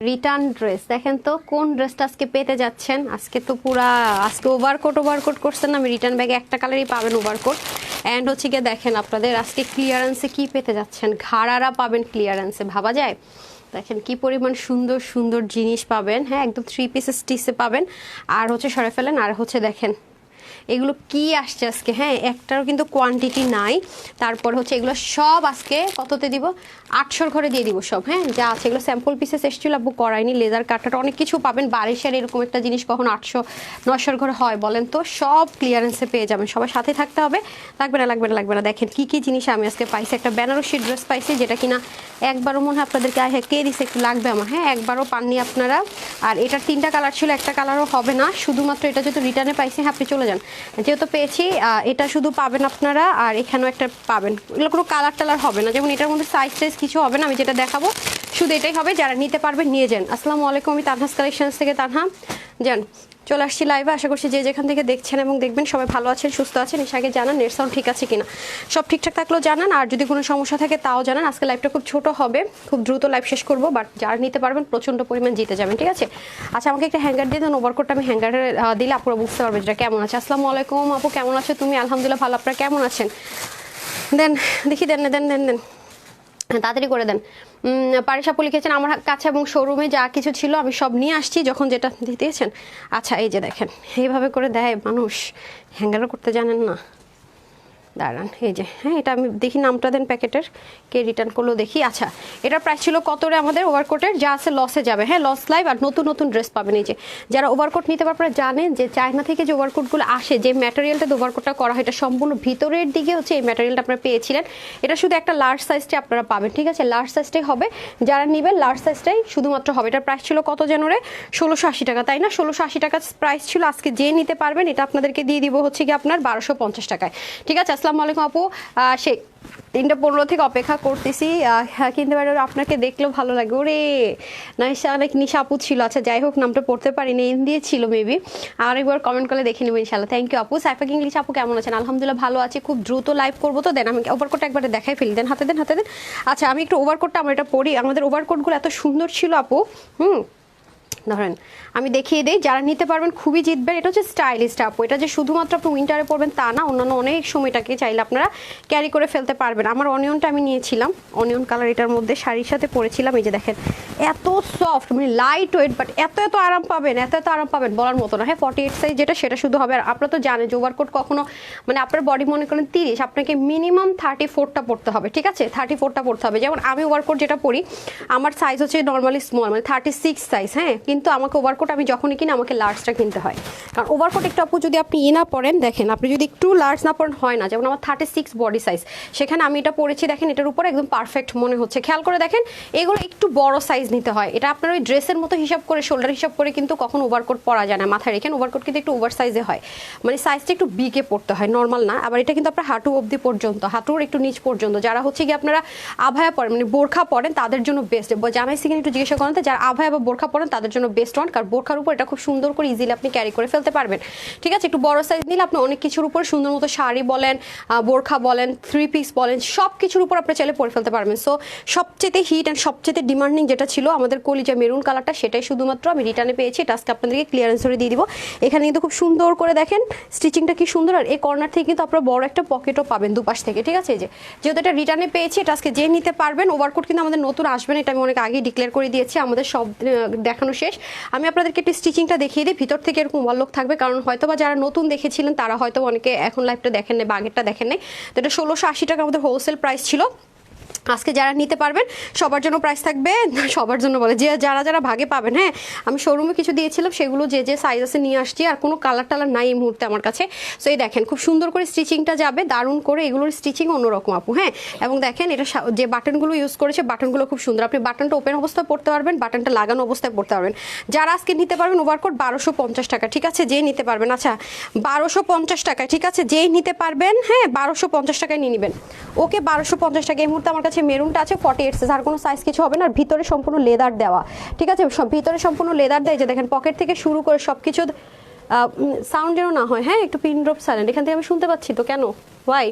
Return dress দেখেন তো কোন ড্রেসটা আজকে পেতে যাচ্ছেন। আজকে তো আজকে ওভারকোট করছেন না, আমি রিটার্ন ব্যাগে একটা কালারই পাবেন ওভারকোট। অ্যান্ড হচ্ছে গিয়ে দেখেন আপনাদের আজকে ক্লিয়ারেন্সে কি পেতে যাচ্ছেন, ঘাড়ারা পাবেন ক্লিয়ারেন্সে, ভাবা যায়। দেখেন কি পরিমাণ সুন্দর সুন্দর জিনিস পাবেন, হ্যাঁ একদম 3 পিসেস টিসে পাবেন। আর হচ্ছে সরে ফেলেন, আর হচ্ছে দেখেন এগুলো কি আসছে আজকে, হ্যাঁ একটারও কিন্তু কোয়ান্টিটি নাই। তারপর হচ্ছে এগুলো সব আজকে কততে দিব, 800 ঘরে দিয়ে দিব সব, হ্যাঁ যা আছে এগুলো স্যাম্পল পিসেস এসেছিল, আব্বু করাইনি। লেজার কাটাটা অনেক কিছু পাবেন, 2200 এরকম একটা জিনিস কখন 800-900 ঘরে হয় বলেন তো। সব ক্লিয়ারেন্সে পেয়ে যাবেন, সবার সাথে থাকতে হবে। লাগবে না দেখেন কি কি জিনিস আমি আজকে পাইছি। একটা বেনারসি ড্রেস পাইছি যেটা কিনা একবারও মনে হয় আপনাদেরকে কে দিছে, একটু লাগবে আমার, হ্যাঁ একবারও পাননি আপনারা। আর এটার 3টা কালার ছিল, একটা কালারও হবে না, শুধুমাত্র এটা যেহেতু রিটার্নে পাইছি, হ্যাঁ আপনি চলে যান যেহেতু পেয়েছি। এটা শুধু পাবেন আপনারা, আর এখানেও একটা পাবেন। এগুলো কোনো কালার টালার হবে না, যেমন এটার মধ্যে সাইজ টাইজ কিছু হবে না, আমি যেটা দেখাবো শুধু এটাই হবে। যারা নিতে পারবেন নিয়ে যান। আসসালামু আলাইকুম, আমি তানহাস কালেকশনস থেকে তানহা যান চলে আসছি লাইভে। আশা করছি যে যেখান থেকে দেখছেন এবং দেখবেন সবাই ভালো আছেন, সুস্থ আছেন। এসে আগে জানান নেট সাউন্ড ঠিক আছে কিনা, সব ঠিকঠাক থাকলেও জানান। আর যদি কোনো সমস্যা থাকে তাও জানান। আজকে লাইভটা খুব ছোট হবে, খুব দ্রুত লাইভ শেষ করবো, বাট যারা নিতে পারবেন প্রচণ্ড পরিমাণ জিতে যাবেন, ঠিক আছে। আচ্ছা আমাকে একটা হ্যাঙ্গার দিয়ে দেন, ওভারকোটটা আমি হ্যাঙ্গারে দিলে আপনারা বুঝতে পারবেন যেটা কেমন আছে। আসসালামু আলাইকুম আপু, কেমন আছো তুমি? আলহামদুলিল্লাহ ভালো, আপনারা কেমন আছেন? দেন দেখি, দেন দেন দেন দেন তাড়াতাড়ি করে দেন। পারিস আপু লিখেছেন আমার কাছে এবং শোরুমে যা কিছু ছিল আমি সব নিয়ে আসছি, যখন যেটা দিতেছেন। আচ্ছা এই যে দেখেন এইভাবে করে দেয় মানুষ, হ্যাঙ্গারও করতে জানেন না। দাঁড়ান এই যে, হ্যাঁ এটা আমি দেখি, নামটা দেন প্যাকেটের, কে রিটার্ন করলো দেখি। আচ্ছা এটার প্রাইস ছিল কত রে আমাদের ওভারকোটের, যা আছে লসে যাবে, হ্যাঁ লস লাইভ। আর নতুন নতুন ড্রেস পাবেন। এই যে যারা ওভারকোট নিতে পারবেন জানেন যে চায়না থেকে যে ওভারকোটগুলো আসে, যে ম্যাটেরিয়ালটা ওভারকোটটা করা হয়, এটা সম্পূর্ণ ভিতরের দিকে হচ্ছে এই ম্যাটেরিয়ালটা আপনারা পেয়েছিলেন। এটা শুধু একটা লার্জ সাইজটাই আপনারা পাবেন, ঠিক আছে লার্জ সাইজটাই হবে, যারা নেবেন লার্জ সাইজটাই শুধুমাত্র হবে। এটার প্রাইস ছিল কত যেন রে, 1680 টাকা, তাই না? 1680 টাকা প্রাইস ছিল। আজকে যে নিতে পারবেন এটা আপনাদেরকে দিয়ে দিব হচ্ছে কি আপনার 1250 টাকায়, ঠিক আছে। আসসালামু আলাইকুম আপু, সেই 3:15 থেকে অপেক্ষা করতেছি, কিন্তু আপনাকে দেখলেও ভালো লাগে। ওরে অনেক নিশা আপু ছিল, আচ্ছা যাই হোক নামটা পড়তে পারিনি, এম দিয়ে ছিল মেবি, আরেকবার কমেন্ট করে দেখে নেবো ইনশাল্লাহ। থ্যাংক ইউ আপু। সাইফাক ইংলিশ আপু কেমন আছেন? আলহামদুলিল্লাহ ভালো আছি, খুব দ্রুত লাইভ করবো তো, দেন আমি ওভারকোটটা একবারে দেখাই ফেলি, দেন হাতে দেন। আচ্ছা আমি একটু ওভারকোটটা আমার এটা পড়ি, আমাদের ওভারকোটগুলো এত সুন্দর ছিল আপু, ধরেন আমি দেখিয়ে দিই, যারা নিতে পারবেন খুবই জিতবেন। এটা হচ্ছে স্টাইলিশ আপু, এটা যে শুধুমাত্র আপনি উইন্টারে পরবেন তা না, অন্যান্য অনেক সময়টাকে চাইলে আপনারা ক্যারি করে ফেলতে পারবেন। আমার অনিয়নটা আমি নিয়েছিলাম, অনিয়ন কালার, এটার মধ্যে শাড়ির সাথে পরেছিলাম। এই যে দেখেন এত সফট, মানে লাইট ওয়েট, বাট এত আরাম পাবেন, এত আরাম পাবেন বলার মতো না। হ্যাঁ 48 সাইজ যেটা সেটা শুধু হবে। আর আপনারা তো জানেন যে ওভারকোট কখনো, মানে আপনার বডি মনে করেন 30, আপনাকে মিনিমাম 34টা পড়তে হবে, ঠিক আছে 34টা পড়তে হবে। যেমন আমি ওভারকোট যেটা পরি, আমার সাইজ হচ্ছে নর্মালি স্মল, মানে 36 সাইজ, হ্যাঁ কিন্তু আমাকে ওভারকোট আমি যখনই কিনি আমাকে লার্জটা কিনতে হয়, কারণ ওভারকোট একটু আপু যদি আপনি না পরেন, দেখেন আপনি যদি একটু লার্জ না পরেন হয় না। যেমন আমার 36 বডি সাইজ, সেখানে আমি এটা পরেছি, দেখেন এটার উপরে একদম পারফেক্ট মনে হচ্ছে। খেয়াল করে দেখেন এগুলো একটু বড় সাইজ নিতে হয়, এটা আপনার ওই ড্রেসের মতো হিসাব করে, শোল্ডার হিসাব করে কিন্তু কখন ওভারকোট পরা যায় না। মাথায় রেখেন ওভারকোট কিন্তু একটু ওভার সাইজে হয়, মানে সাইজটা একটু বিগে পড়তে হয়, নর্মাল না। আবার এটা কিন্তু আপনার হাঁটু অবধি পর্যন্ত, হাঁটুর একটু নিচ পর্যন্ত। যারা হচ্ছে কি আপনারা আভায়া পরেন, মানে বোরখা পরেন, তাদের জন্য বেস্ট। জানাইছি কিনা একটু জিজ্ঞাসা করেন, যারা আভায়া বা বোরখা পরেন তাদের জন্য বেস্ট ওয়ান, কারণ বোরখার উপর এটা খুব সুন্দর করে ইজিলি আপনি ক্যারি করে ফেলতে পারবেন, ঠিক আছে। একটু বড় সাইজ নিলে আপনি অনেক কিছুর উপর সুন্দর মতো শাড়ি বলেন, বোরখা বলেন, 3 পিস বলেন, সব কিছুর উপর আপনি চাইলে পরে ফেলতে পারবেন। সো সবচেয়ে হিট অ্যান্ড সবচেয়ে ডিমান্ডিং যেটা ছিল আমাদের কলিজা মেরুন কালারটা, সেটাই শুধুমাত্র আমি রিটার্নে পেয়েছি। এটা আজকে আপনাদেরকে ক্লিয়ারেন্স করে দিয়ে দিব। এখানে কিন্তু খুব সুন্দর করে দেখেন স্টিচিংটা কি সুন্দর, আর এই কর্নার থেকে কিন্তু আপনারা বড় একটা পকেটও পাবেন দুপাশ থেকে, ঠিক আছে। যেহেতু এটা রিটার্নে পেয়েছি, এটা আজকে যে নিতে পারবেন। ওভারকোট কিন্তু আমাদের নতুন আসবেন, এটা আমি অনেক আগেই ডিক্লেয়ার করে দিয়েছি, আমাদের সব দেখানো শেষ। আমি আপনাদেরকে একটু স্টিচিংটা দেখিয়ে দিই, ভিতর থেকে এরকম ওয়ালক থাকবে, কারণ হয়তো বা যারা নতুন দেখেছিলেন তারা হয়তো অনেকে এখন লাইভটা দেখেন নাই বা আগেরটা দেখেন নাই। তো এটা 1680 টাকা আমাদের হোলসেল প্রাইস ছিল। আজকে যারা নিতে পারবেন সবার জন্য প্রাইস থাকবে, সবার জন্য বলে যে যারা ভাগে পাবেন। হ্যাঁ আমি শোরুমে কিছু দিয়েছিলাম, সেগুলো যে সাইজ আছে নিয়ে আসছি, আর কোনো কালার টালার নাই এই মুহূর্তে আমার কাছে। সো এই দেখেন খুব সুন্দর করে স্টিচিংটা যাবে, দারুণ করে, এগুলোর স্টিচিং অন্যরকম আপু। হ্যাঁ এবং দেখেন এটা যে বাটনগুলো ইউজ করেছে, বাটনগুলো খুব সুন্দর, আপনি বাটনটা ওপেন অবস্থায় পড়তে পারবেন, বাটনটা লাগানো অবস্থায় পড়তে পারবেন। যারা আজকে নিতে পারবেন ওভারকোট 1250 টাকা, ঠিক আছে যে নিতে পারবেন। আচ্ছা 1250 টাকায়, ঠিক আছে যেই নিতে পারবেন, হ্যাঁ 1250 টাকায় নিয়ে নেবেন। ওকে 1250 টাকা। এই মুহূর্তে আমার কাছে মেরুনটা আছে 48 সাইজ, আর কোনো সাইজ কিছু হবে না। আর ভিতরে সম্পূর্ণ লেদার দেওয়া, ঠিক আছে ভিতরে সম্পূর্ণ লেদার দেয়। যে দেখেন পকেট থেকে শুরু করে সব কিছু, সাউন্ড যেন না হয়, হ্যাঁ একটু পিন ড্রপ সাইলেন্ট, এখান থেকে আমি শুনতে পাচ্ছি তো কেন, ওয়াই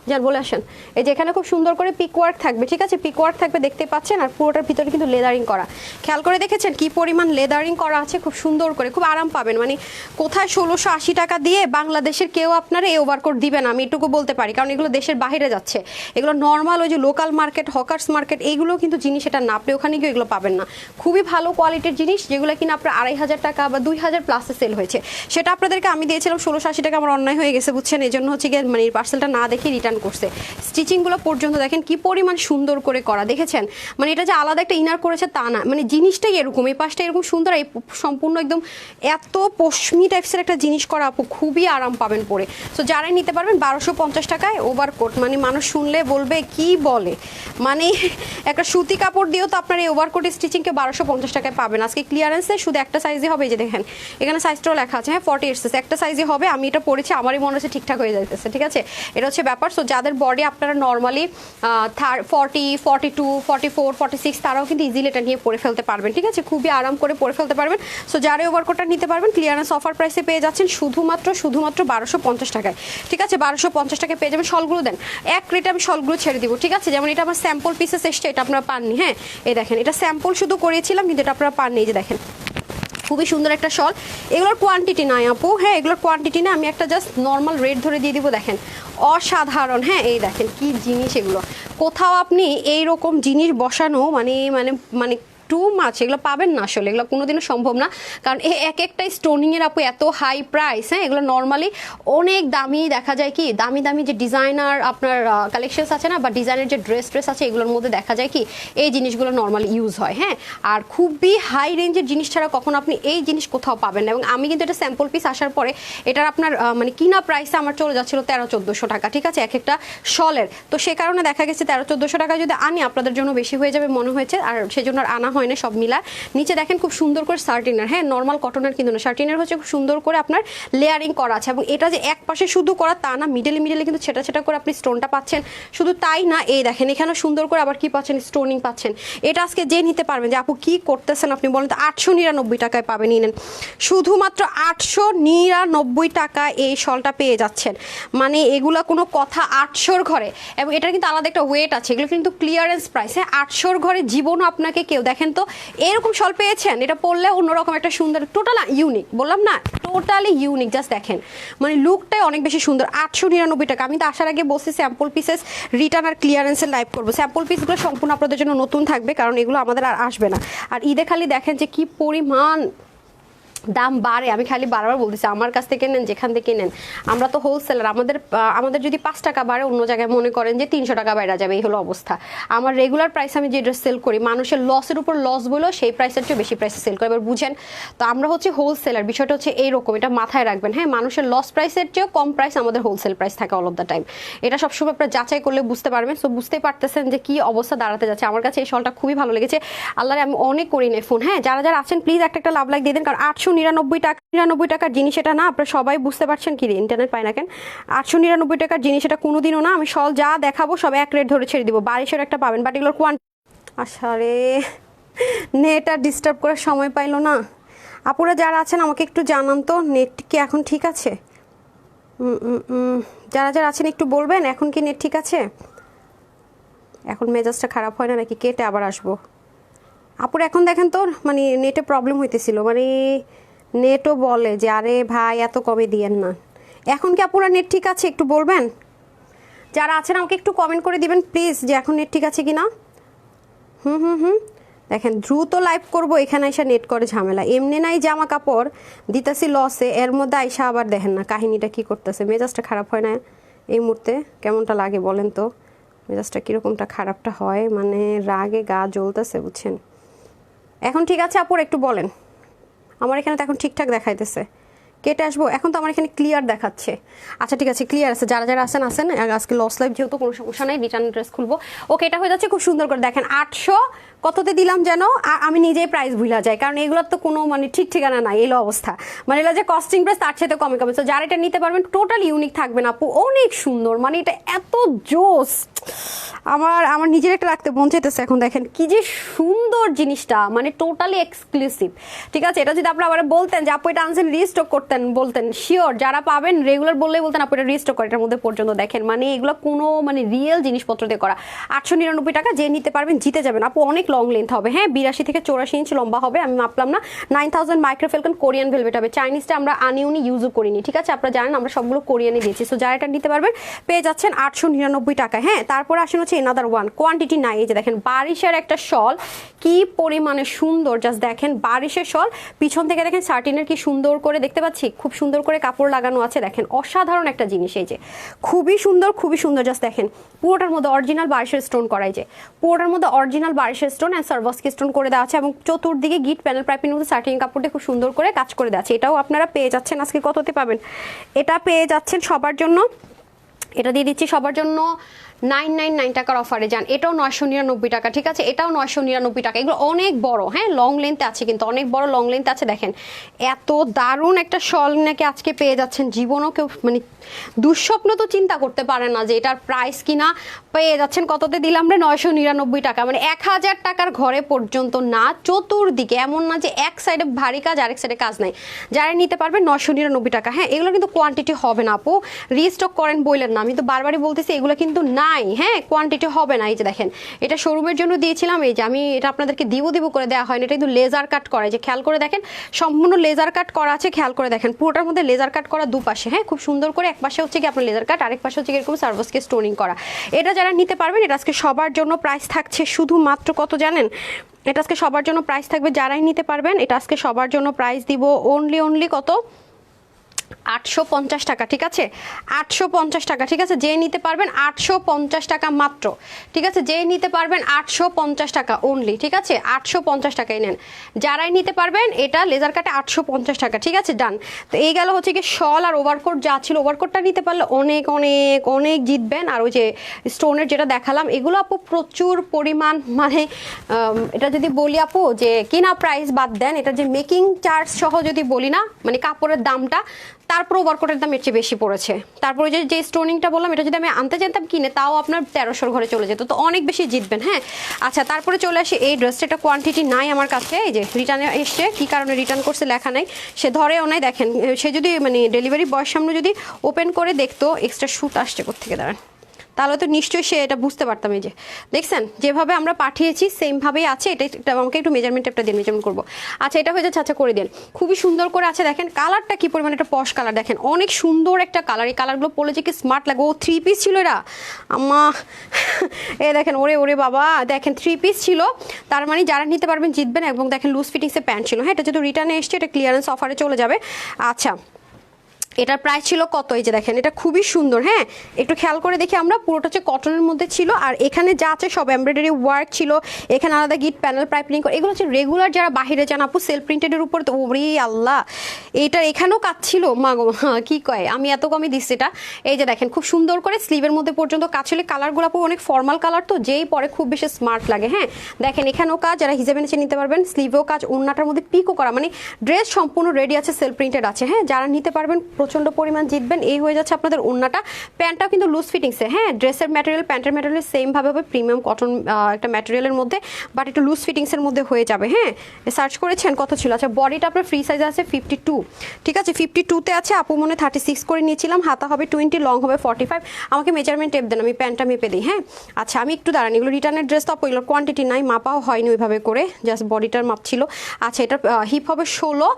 যার বলে আসেন। এই যে এখানে খুব সুন্দর করে পিক ওয়ার্ক থাকবে, ঠিক আছে, পিক ওয়ার্ক থাকবে দেখতে পাচ্ছেন, আর পুরোটার ভিতরে কিন্তু লেদারিং করা। খেয়াল করে দেখেছেন কি পরিমাণ লেদারিং করা আছে, খুব সুন্দর করে, খুব আরাম পাবেন। মানে কোথায় 1680 টাকা দিয়ে বাংলাদেশের কেউ আপনারা এই ওভারকোট দিবে না, আমি এটুকু বলতে পারি, কারণ এগুলো দেশের বাইরে যাচ্ছে। এগুলো নর্মাল ওই যে লোকাল মার্কেট, হকার্স মার্কেট, এইগুলো কিন্তু জিনিস এটা না, আপনি ওখানে গিয়ে এগুলো পাবেন না। খুবই ভালো কোয়ালিটির জিনিস, যেগুলো কিনা আপনার 2500 টাকা বা 2000 প্লাসে সেল হয়েছে, সেটা আপনাদেরকে আমি দিয়েছিলাম 1680 টাকা। আমার অন্যায় হয়ে গেছে বুঝছেন, এই জন্য হচ্ছে গিয়ে মানে পার্সেলটা না দেখে রিটার্ন করছে। স্টিচিংগুলো পর্যন্ত দেখেন কি পরিমাণ সুন্দর করে করা, দেখেছেন? মানে এটা যে আলাদা একটা ইনার করেছে তা না, মানে জিনিসটাই এরকম, এই পাশটা এরকম সুন্দর, এই সম্পূর্ণ একদম এত পশমি টাইপসের একটা জিনিস করা, আপু খুবই আরাম পাবেন পরে। সো যারাই নিতে পারবেন 1250 টাকায় ওভারকোট, মানে মানুষ শুনলে বলবে কি বলে, মানে একটা সুতি কাপড় দিয়েও তো আপনার এই ওভারকোট স্টিচিংকে 1250 টাকায় পাবেন। আজকে ক্লিয়ারেন্সে শুধু একটা সাইজে হবে, এই যে দেখেন এখানে সাইজটাও লেখা আছে, হ্যাঁ 40 এসেছে, একটা সাইজে হবে। আমি এটা পরেছি, আমারই মনে হচ্ছে ঠিকঠাক হয়ে যাইতেছে, ঠিক আছে, এটা হচ্ছে ব্যাপার। সো যাদের বডি আপনারা নর্মালি 40, 42, 44, 46, তারাও কিন্তু ইজিলি এটা নিয়ে পরে ফেলতে পারবেন, ঠিক আছে, খুবই আরাম করে পরে ফেলতে পারবেন। সো যারা ওভারকোটটা নিতে পারবেন ক্লিয়ারেন্স অফার প্রাইসে পেয়ে যাচ্ছেন শুধুমাত্র 1250 টাকায়, ঠিক আছে, 1250 টাকায় পেয়ে যাবেন। শলগুলো দেন, এক রেটে আমি শলগুলো ছেড়ে দিব, ঠিক আছে, যেমন এটা আমার স্যাম্পল পিসেস এসছে, এটা আপনারা পাননি, হ্যাঁ এই দেখেন, এটা স্যাম্পল শুধু করিয়েছিলাম, কিন্তু এটা আপনারা পাননি, এই যে দেখেন খুবই সুন্দর একটা শল। এগুলোর কোয়ান্টিটি নাই আপু, হ্যাঁ এগুলোর কোয়ান্টিটি না, আমি একটা জাস্ট নর্মাল রেট ধরে দিয়ে দিব, দেখেন অসাধারণ। হ্যাঁ এই দেখেন কি জিনিস, এগুলো কোথাও আপনি এইরকম জিনিস বসানো মানে মানে মানে টু মাছ, এগুলো পাবেন না আসলে, এগুলো কোনোদিনও সম্ভব না, কারণ এক একটা স্টোনিংয়ের আপু এত হাই প্রাইস। হ্যাঁ এগুলো নর্মালি অনেক দামি, দেখা যায় কি দামি দামি যে ডিজাইনার আপনার কালেকশনস আছে না, বা ডিজাইনের যে ড্রেস আছে, এগুলোর মধ্যে দেখা যায় কি এই জিনিসগুলো নর্মালি ইউজ হয়। হ্যাঁ আর খুবই হাই রেঞ্জের জিনিস ছাড়া কখনো আপনি এই জিনিস কোথাও পাবেন না। এবং আমি কিন্তু এটা স্যাম্পল পিস আসার পরে এটার আপনার মানে কিনা প্রাইসে আমার চলে যাচ্ছিল 1300-1400 টাকা, ঠিক আছে, এক একটা শলের। তো সে কারণে দেখা গেছে 1300-1400 টাকা যদি আনি আপনাদের জন্য বেশি হয়ে যাবে মনে হয়েছে, আর সেজন্য আর আনা হয় না, সব মিলা। নিচে দেখেন খুব সুন্দর করে শার্টিনার, হ্যাঁ নর্মাল কটনের কিন্তু না, শার্টিনার হচ্ছে খুব সুন্দর করে আপনার লেয়ারিং করা আছে। এবং এটা যে এক পাশে শুধু করা তা না, মিডলে মিডলে কিন্তু ছেটা ছেটা করে আপনি স্টোনটা পাচ্ছেন। শুধু তাই না, এই দেখেন এখানে সুন্দর করে আবার কি পাচ্ছেন, স্টোনিং পাচ্ছেন। এটা আজকে যে নিতে পারবেন যে আপু কি করতেছেন আপনি বলেন তো, 899 টাকায় পাবেন, নিলেন শুধুমাত্র 899 টাকা এই শলটা পেয়ে যাচ্ছেন। মানে এগুলা কোনো কথা, 800-র ঘরে, এবং এটার কিন্তু আলাদা একটা ওয়েট আছে, এগুলো কিন্তু ক্লিয়ারেন্স প্রাইস। হ্যাঁ 800-র ঘরে জীবনও আপনাকে কেউ, দেখেন তো এরকম শল পেয়েছেন, এটা পরলে অন্যরকম একটা সুন্দর, টোটাল ইউনিক, বললাম না টোটালি ইউনিক, জাস্ট দেখেন মানে লুকটাই অনেক বেশি সুন্দর। 899 টাকা। আমি তো আসার আগে বসে স্যাম্পল পিসেস রিটার্ন আর ক্লিয়ারেন্সের লাইভ করবো। স্যাম্পল পিসগুলো সম্পূর্ণ আপনাদের জন্য নতুন থাকবে, কারণ এগুলো আমাদের আর আসবে না। আর ঈদে খালি দেখেন যে কি পরিমাণ দাম বাড়ে, আমি খালি বারবার বলতেছি আমার কাছ থেকে নেন, যেখান থেকে নেন, আমরা তো হোলসেলার, আমাদের যদি 5 টাকা বাড়ে অন্য জায়গায় মনে করেন যে 300 টাকা বাইরে যাবে, এই হলো অবস্থা। আমার রেগুলার প্রাইস আমি যে ড্রেস সেল করি, মানুষের লসের উপর লস বলেও সেই প্রাইসের চেয়ে বেশি প্রাইসে সেল করি, এবার বুঝেন তো আমরা হচ্ছে হোলসেলার, বিষয়টা হচ্ছে এইরকম, এটা মাথায় রাখবেন। হ্যাঁ মানুষের লস প্রাইসের চেয়েও কম প্রাইস আমাদের হোলসেল প্রাইস থাকে অল অফ দ্য টাইম, এটা সবসময় আপনারা যাচাই করলে বুঝতে পারবেন। সো বুঝতেই পারতেছেন যে কি অবস্থা দাঁড়াতে যাচ্ছে। আমার কাছে এই শলটা খুবই ভালো লেগেছে, আল্লাহরে আমি অনেক করি নাই ফোন। হ্যাঁ যারা যারা আছেন প্লিজ একটা লাভ লাইক দিয়ে দেন, কারণ 899 টাকার জিনিস এটা না, আপনারা সবাই বুঝতে পারছেন কি ইন্টারনেট পায় না কেন, 899 টাকার জিনিস এটা কোনোদিনও না। আমি শল যা দেখাবো সব এক রেট ধরে ছেড়ে দিব, 2200-এর একটা পাবেন, বাট এগুলোর আসারে নেট আর ডিস্টার্ব করার সময় পাইলো না। আপুরা যারা আছেন আমাকে একটু জানান তো, নেট কি এখন ঠিক আছে? যারা যারা আছেন একটু বলবেন এখন কি নেট ঠিক আছে, এখন মেজাজটা খারাপ হয় না নাকি, কেটে আবার আসবো। আপুরা এখন দেখেন তো মানে নেটে প্রবলেম হইতেছিল, মানে নেটও বলে যে আরে ভাই এত কমে দিয়েন না। এখন কি আপুরা নেট ঠিক আছে একটু বলবেন, যারা আছেন আমাকে একটু কমেন্ট করে দিবেন প্লিজ যে এখন নেট ঠিক আছে কি না। দেখেন দ্রুত লাইভ করবো, এখানে এসে নেট করে ঝামেলা, এমনি নাই জামা কাপড় দিতেছি লসে, এর মধ্যে আইসা আবার দেখেন না কাহিনীটা কি করতেছে। মেজাজটা খারাপ হয় না এই মুহূর্তে, কেমনটা লাগে বলেন তো, মেজাজটা কীরকমটা খারাপটা হয়, মানে রাগে গা জ্বলতেছে বুঝছেন। এখন ঠিক আছে আপুর একটু বলেন, আমার এখানে তো এখন ঠিকঠাক দেখাইতেছে, কেটে আসবো, এখন তো আমার এখানে ক্লিয়ার দেখাচ্ছে। আচ্ছা ঠিক আছে ক্লিয়ার আছে, যারা যারা আসেন আজকে লস লাইভ যেহেতু কোনো সমস্যা নেই, রিটার্ন ড্রেস খুলবো। ওকে এটা হয়ে যাচ্ছে খুব সুন্দর করে দেখেন, 800 কততে দিলাম যেন, আমি নিজেই প্রাইস ভুলা যাই, কারণ এগুলোর তো কোনো মানে ঠিক ঠিকানা নাই, এলো অবস্থা, মানে এগুলো যে কস্টিং প্রাইস তার সাথে কমে কমে। তো যারা এটা নিতে পারবেন টোটাল ইউনিক থাকবেন আপু, অনেক সুন্দর, মানে এটা এত জোস, আমার নিজের একটা রাখতে মন চাইতেছে এখন। দেখেন কি যে সুন্দর জিনিসটা, মানে টোটালি এক্সক্লুসিভ। ঠিক আছে, এটা যদি আপনারা আবার বলতেন যে আপু এটা আনছেন রিস্টক করতেন, বলতেন শিওর যারা পাবেন রেগুলার বললেই বলতেন আপু এটা রিস্টক করে, এটার মধ্যে পর্যন্ত দেখেন মানে এগুলো কোনো মানে রিয়েল জিনিসপত্র দিয়ে করা। 899 টাকা, যে নিতে পারবেন জিতে যাবেন আপু। অনেক লং লেন্থ হবে, হ্যাঁ 82 থেকে 84 ইঞ্চ লম্বা হবে, আমি মাপলাম না। 9000 মাইক্রোফেলকন কোরিয়ান ভেলভেট হবে, চাইনিজটা আমরা আনিউনি ইউজও করিনি। ঠিক আছে, আপনারা জানেন আমরা সবগুলো কোরিয়ানে দিয়েছি। সো যারা এটা নিতে পারবেন পেয়ে যাচ্ছেন 899 টাকা। হ্যাঁ, তারপরে আসেন হচ্ছে এনাদার ওয়ান, কোয়ান্টিটি নাই। এই যে দেখেন বারিশের একটা শল, কি পরিমাণে সুন্দর, জাস্ট দেখেন বারিশের শল, পিছন থেকে দেখেন সার্টিনের কি সুন্দর করে দেখতে পাচ্ছি, খুব সুন্দর করে কাপড় লাগানো আছে। দেখেন অসাধারণ একটা জিনিস, এই যে খুবই সুন্দর খুবই সুন্দর। জাস্ট দেখেন পুরোটার মধ্যে অরিজিনাল বারিশের স্টোন করা, এই যে পুরোটার মধ্যে অরিজিনাল বারিশের স্টোন অ্যান্ড সার্ভাসকি স্টোন করে দেওয়া আছে, এবং চতুর্দিকে গিট প্যানেল পাইপিং মধ্যে সার্টিন কাপড় দিয়ে খুব সুন্দর করে কাজ করে দেওয়া আছে। এটাও আপনারা পেয়ে যাচ্ছেন আজকে কততে পাবেন, এটা পেয়ে যাচ্ছেন সবার জন্য, এটা দিয়ে দিচ্ছি সবার জন্য 999 টাকার অফারে। যান, এটাও 999 টাকা। ঠিক আছে, এটাও 999 টাকা। এগুলো অনেক বড়, হ্যাঁ লং লেন্থ আছে, কিন্তু অনেক বড় লং লেন্থ আছে। দেখেন এত দারুণ একটা শল নাকি আজকে পেয়ে যাচ্ছেন, জীবনও কেউ মানে দুঃস্বপ্ন তো চিন্তা করতে পারে না যে এটার প্রাইস কিনা। পেয়ে যাচ্ছেন কততে দিলাম রে, 999 টাকা, মানে 1000 টাকার ঘরে পর্যন্ত না। চতুর্দিকে এমন না যে এক সাইডে ভারী কাজ আরেক সাইডে কাজ নাই, যারা নিতে পারবেন 999 টাকা। হ্যাঁ, এগুলো কিন্তু কোয়ান্টিটি হবে না আপু, রিস্টক করেন বললেন না, আমি তো বারবারই বলতেছি এগুলো কিন্তু নাই। হ্যাঁ, কোয়ান্টিটি হবে না। এই যে দেখেন এটা শোরুমের জন্য দিয়েছিলাম, এই যে আমি এটা আপনাদেরকে দিব করে দেওয়া হয়নি, এটা কিন্তু লেজার কাট করা, যে খেয়াল করে দেখেন সম্পূর্ণ লেজার কাট করা আছে, খেয়াল করে দেখেন পুরোটার মধ্যে লেজার কাট করা দুপাশে। হ্যাঁ, খুব সুন্দর করে, এক পাশে হচ্ছে কি আপনার লেজার কাট, আরেক পাশে হচ্ছে এরকম সার্ভাসকে স্টোনিং করা। এটা যারা নিতে পারবেন, এটা আজকে সবার জন্য প্রাইস থাকছে শুধুমাত্র কত জানেন, এটা আজকে সবার জন্য প্রাইস থাকবে যারাই নিতে পারবেন, এটা আজকে সবার জন্য প্রাইস দিব অনলি কত, 850 টাকা। ঠিক আছে, 850 টাকা। ঠিক আছে, যে নিতে পারবেন 850 টাকা মাত্র। ঠিক আছে, যে নিতে পারবেন 850 টাকা অনলি। ঠিক আছে, 850 টাকাই নেন যারাই নিতে পারবেন, এটা লেজার কাটে 850 টাকা। ঠিক আছে, ডান। তো এই গেল হচ্ছে কি শল আর ওভারকোট যা ছিল, ওভারকোটটা নিতে পারলে অনেক অনেক অনেক জিতবেন। আর ওই যে স্টোনের যেটা দেখালাম, এগুলো আপু প্রচুর পরিমাণ, মানে এটা যদি বলি আপু যে কিনা প্রাইস বাদ দেন, এটা যে মেকিং চার্জ সহ যদি বলি না, মানে কাপড়ের দামটা, তারপর ওভারকোটের দাম এর চেয়ে বেশি পড়েছে। তারপরে যে স্টোনিংটা বললাম, এটা যদি আমি আনতে চাইতাম কিনে, তাও আপনার 1300 ঘরে চলে যেত, তো অনেক বেশি জিতবেন। হ্যাঁ, আচ্ছা তারপরে চলে আসে এই ড্রেসটা, এটা কোয়ান্টিটি নাই আমার কাছে, এই যে রিটার্নে এসছে, কি কারণে রিটার্ন করছে লেখা নাই, সে ধরেও নাই। দেখেন সে যদি মানে ডেলিভারি বয়ের সামনে যদি ওপেন করে দেখতো এক্সট্রা সুত আসছে কোত্থেকে, দাঁড়ান, তাহলে তো নিশ্চয়ই সে এটা বুঝতে পারতাম। এই যে দেখছেন যেভাবে আমরা পাঠিয়েছি সেমভাবেই আছে। এটা আমাকে একটু মেজারমেন্ট একটা দিন, মেজারমেন্ট করবো। আচ্ছা, এটা হয়ে যাচ্ছে, আচ্ছা করে দিন, খুবই সুন্দর করে আছে। দেখেন কালারটা কি পরিমাণ, একটা পশ কালার, দেখেন অনেক সুন্দর একটা কালার। এই কালারগুলো পরলে যে কি স্মার্ট লাগে। ও 3 পিস ছিল এরা, আম্মা এ দেখেন, ওরে বাবা, দেখেন 3 পিস ছিল, তার মানে যারা নিতে পারবেন জিতবেন। এবং দেখেন লুজ ফিটিংসের প্যান্ট ছিল। হ্যাঁ, এটা যেহেতু রিটার্নে এসছে, এটা ক্লিয়ারেন্স অফারে চলে যাবে। আচ্ছা, এটার প্রাইস ছিল কত, এই যে দেখেন এটা খুবই সুন্দর। হ্যাঁ, একটু খেয়াল করে দেখি আমরা, পুরোটা হচ্ছে কটনের মধ্যে ছিল, আর এখানে যা আছে সব এমব্রয়ডারি ওয়ার্ক ছিল, এখানে আলাদা গিট প্যানেল পাইপিং করে, এগুলো হচ্ছে রেগুলার যারা বাইরে যান আপু সেলফ প্রিন্টেডের উপর, তো ওরে আল্লাহ, এটা এখানেও কাজ ছিল, মা গো কি কয়, আমি এত কমই দিচ্ছি এটা। এই যে দেখেন খুব সুন্দর করে স্লিভের মধ্যে পর্যন্ত কাজ ছিল, কালারগুলো আপু অনেক ফর্মাল কালার, তো যেই পরে খুব বেশি স্মার্ট লাগে। হ্যাঁ, দেখেন এখানেও কাজ, যারা হিজাবে নিচে নিতে পারবেন, স্লিভেও কাজ, ওড়নাটার মধ্যে পিকও করা, মানে ড্রেস সম্পূর্ণ রেডি আছে, সেলফ প্রিন্টেড আছে। হ্যাঁ, যারা নিতে পারবেন প্রচন্ড পরিমাণ জিতবেন। এই হয়ে যাচ্ছে আপনাদের ওড়নাটা, প্যান্টটাও কিন্তু লুজ ফিটিংসে। হ্যাঁ, ড্রেসের ম্যাটেরিয়াল প্যান্টের ম্যাটেরিয়াল সেম ভাবে হবে, প্রিমিয়াম কটন একটা ম্যাটেরিয়ালের মধ্যে, বাট একটু লুজ ফিটিংসের মধ্যে হয়ে যাবে। হ্যাঁ, সার্চ করেছেন কত ছিল। আচ্ছা, বডিটা আপনার ফ্রি সাইজ আছে 52। ঠিক আছে, 52-তে আছে, আপু মনে 36 করে নিয়েছিলাম, হাতা হবে 20, লং হবে 45। আমাকে মেজারমেন্ট টেপ দেন, আমি প্যান্টটা মেপে দিই। হ্যাঁ, আচ্ছা আমি একটু দাঁড়ান, এগুলো রিটার্নের ড্রেস, তো আপু এগুলোর কোয়ান্টিটি নাই, মাপাও হয়নি ওইভাবে করে, জাস্ট বডিটার মাপ ছিল। আচ্ছা, এটা হিপ হবে 16,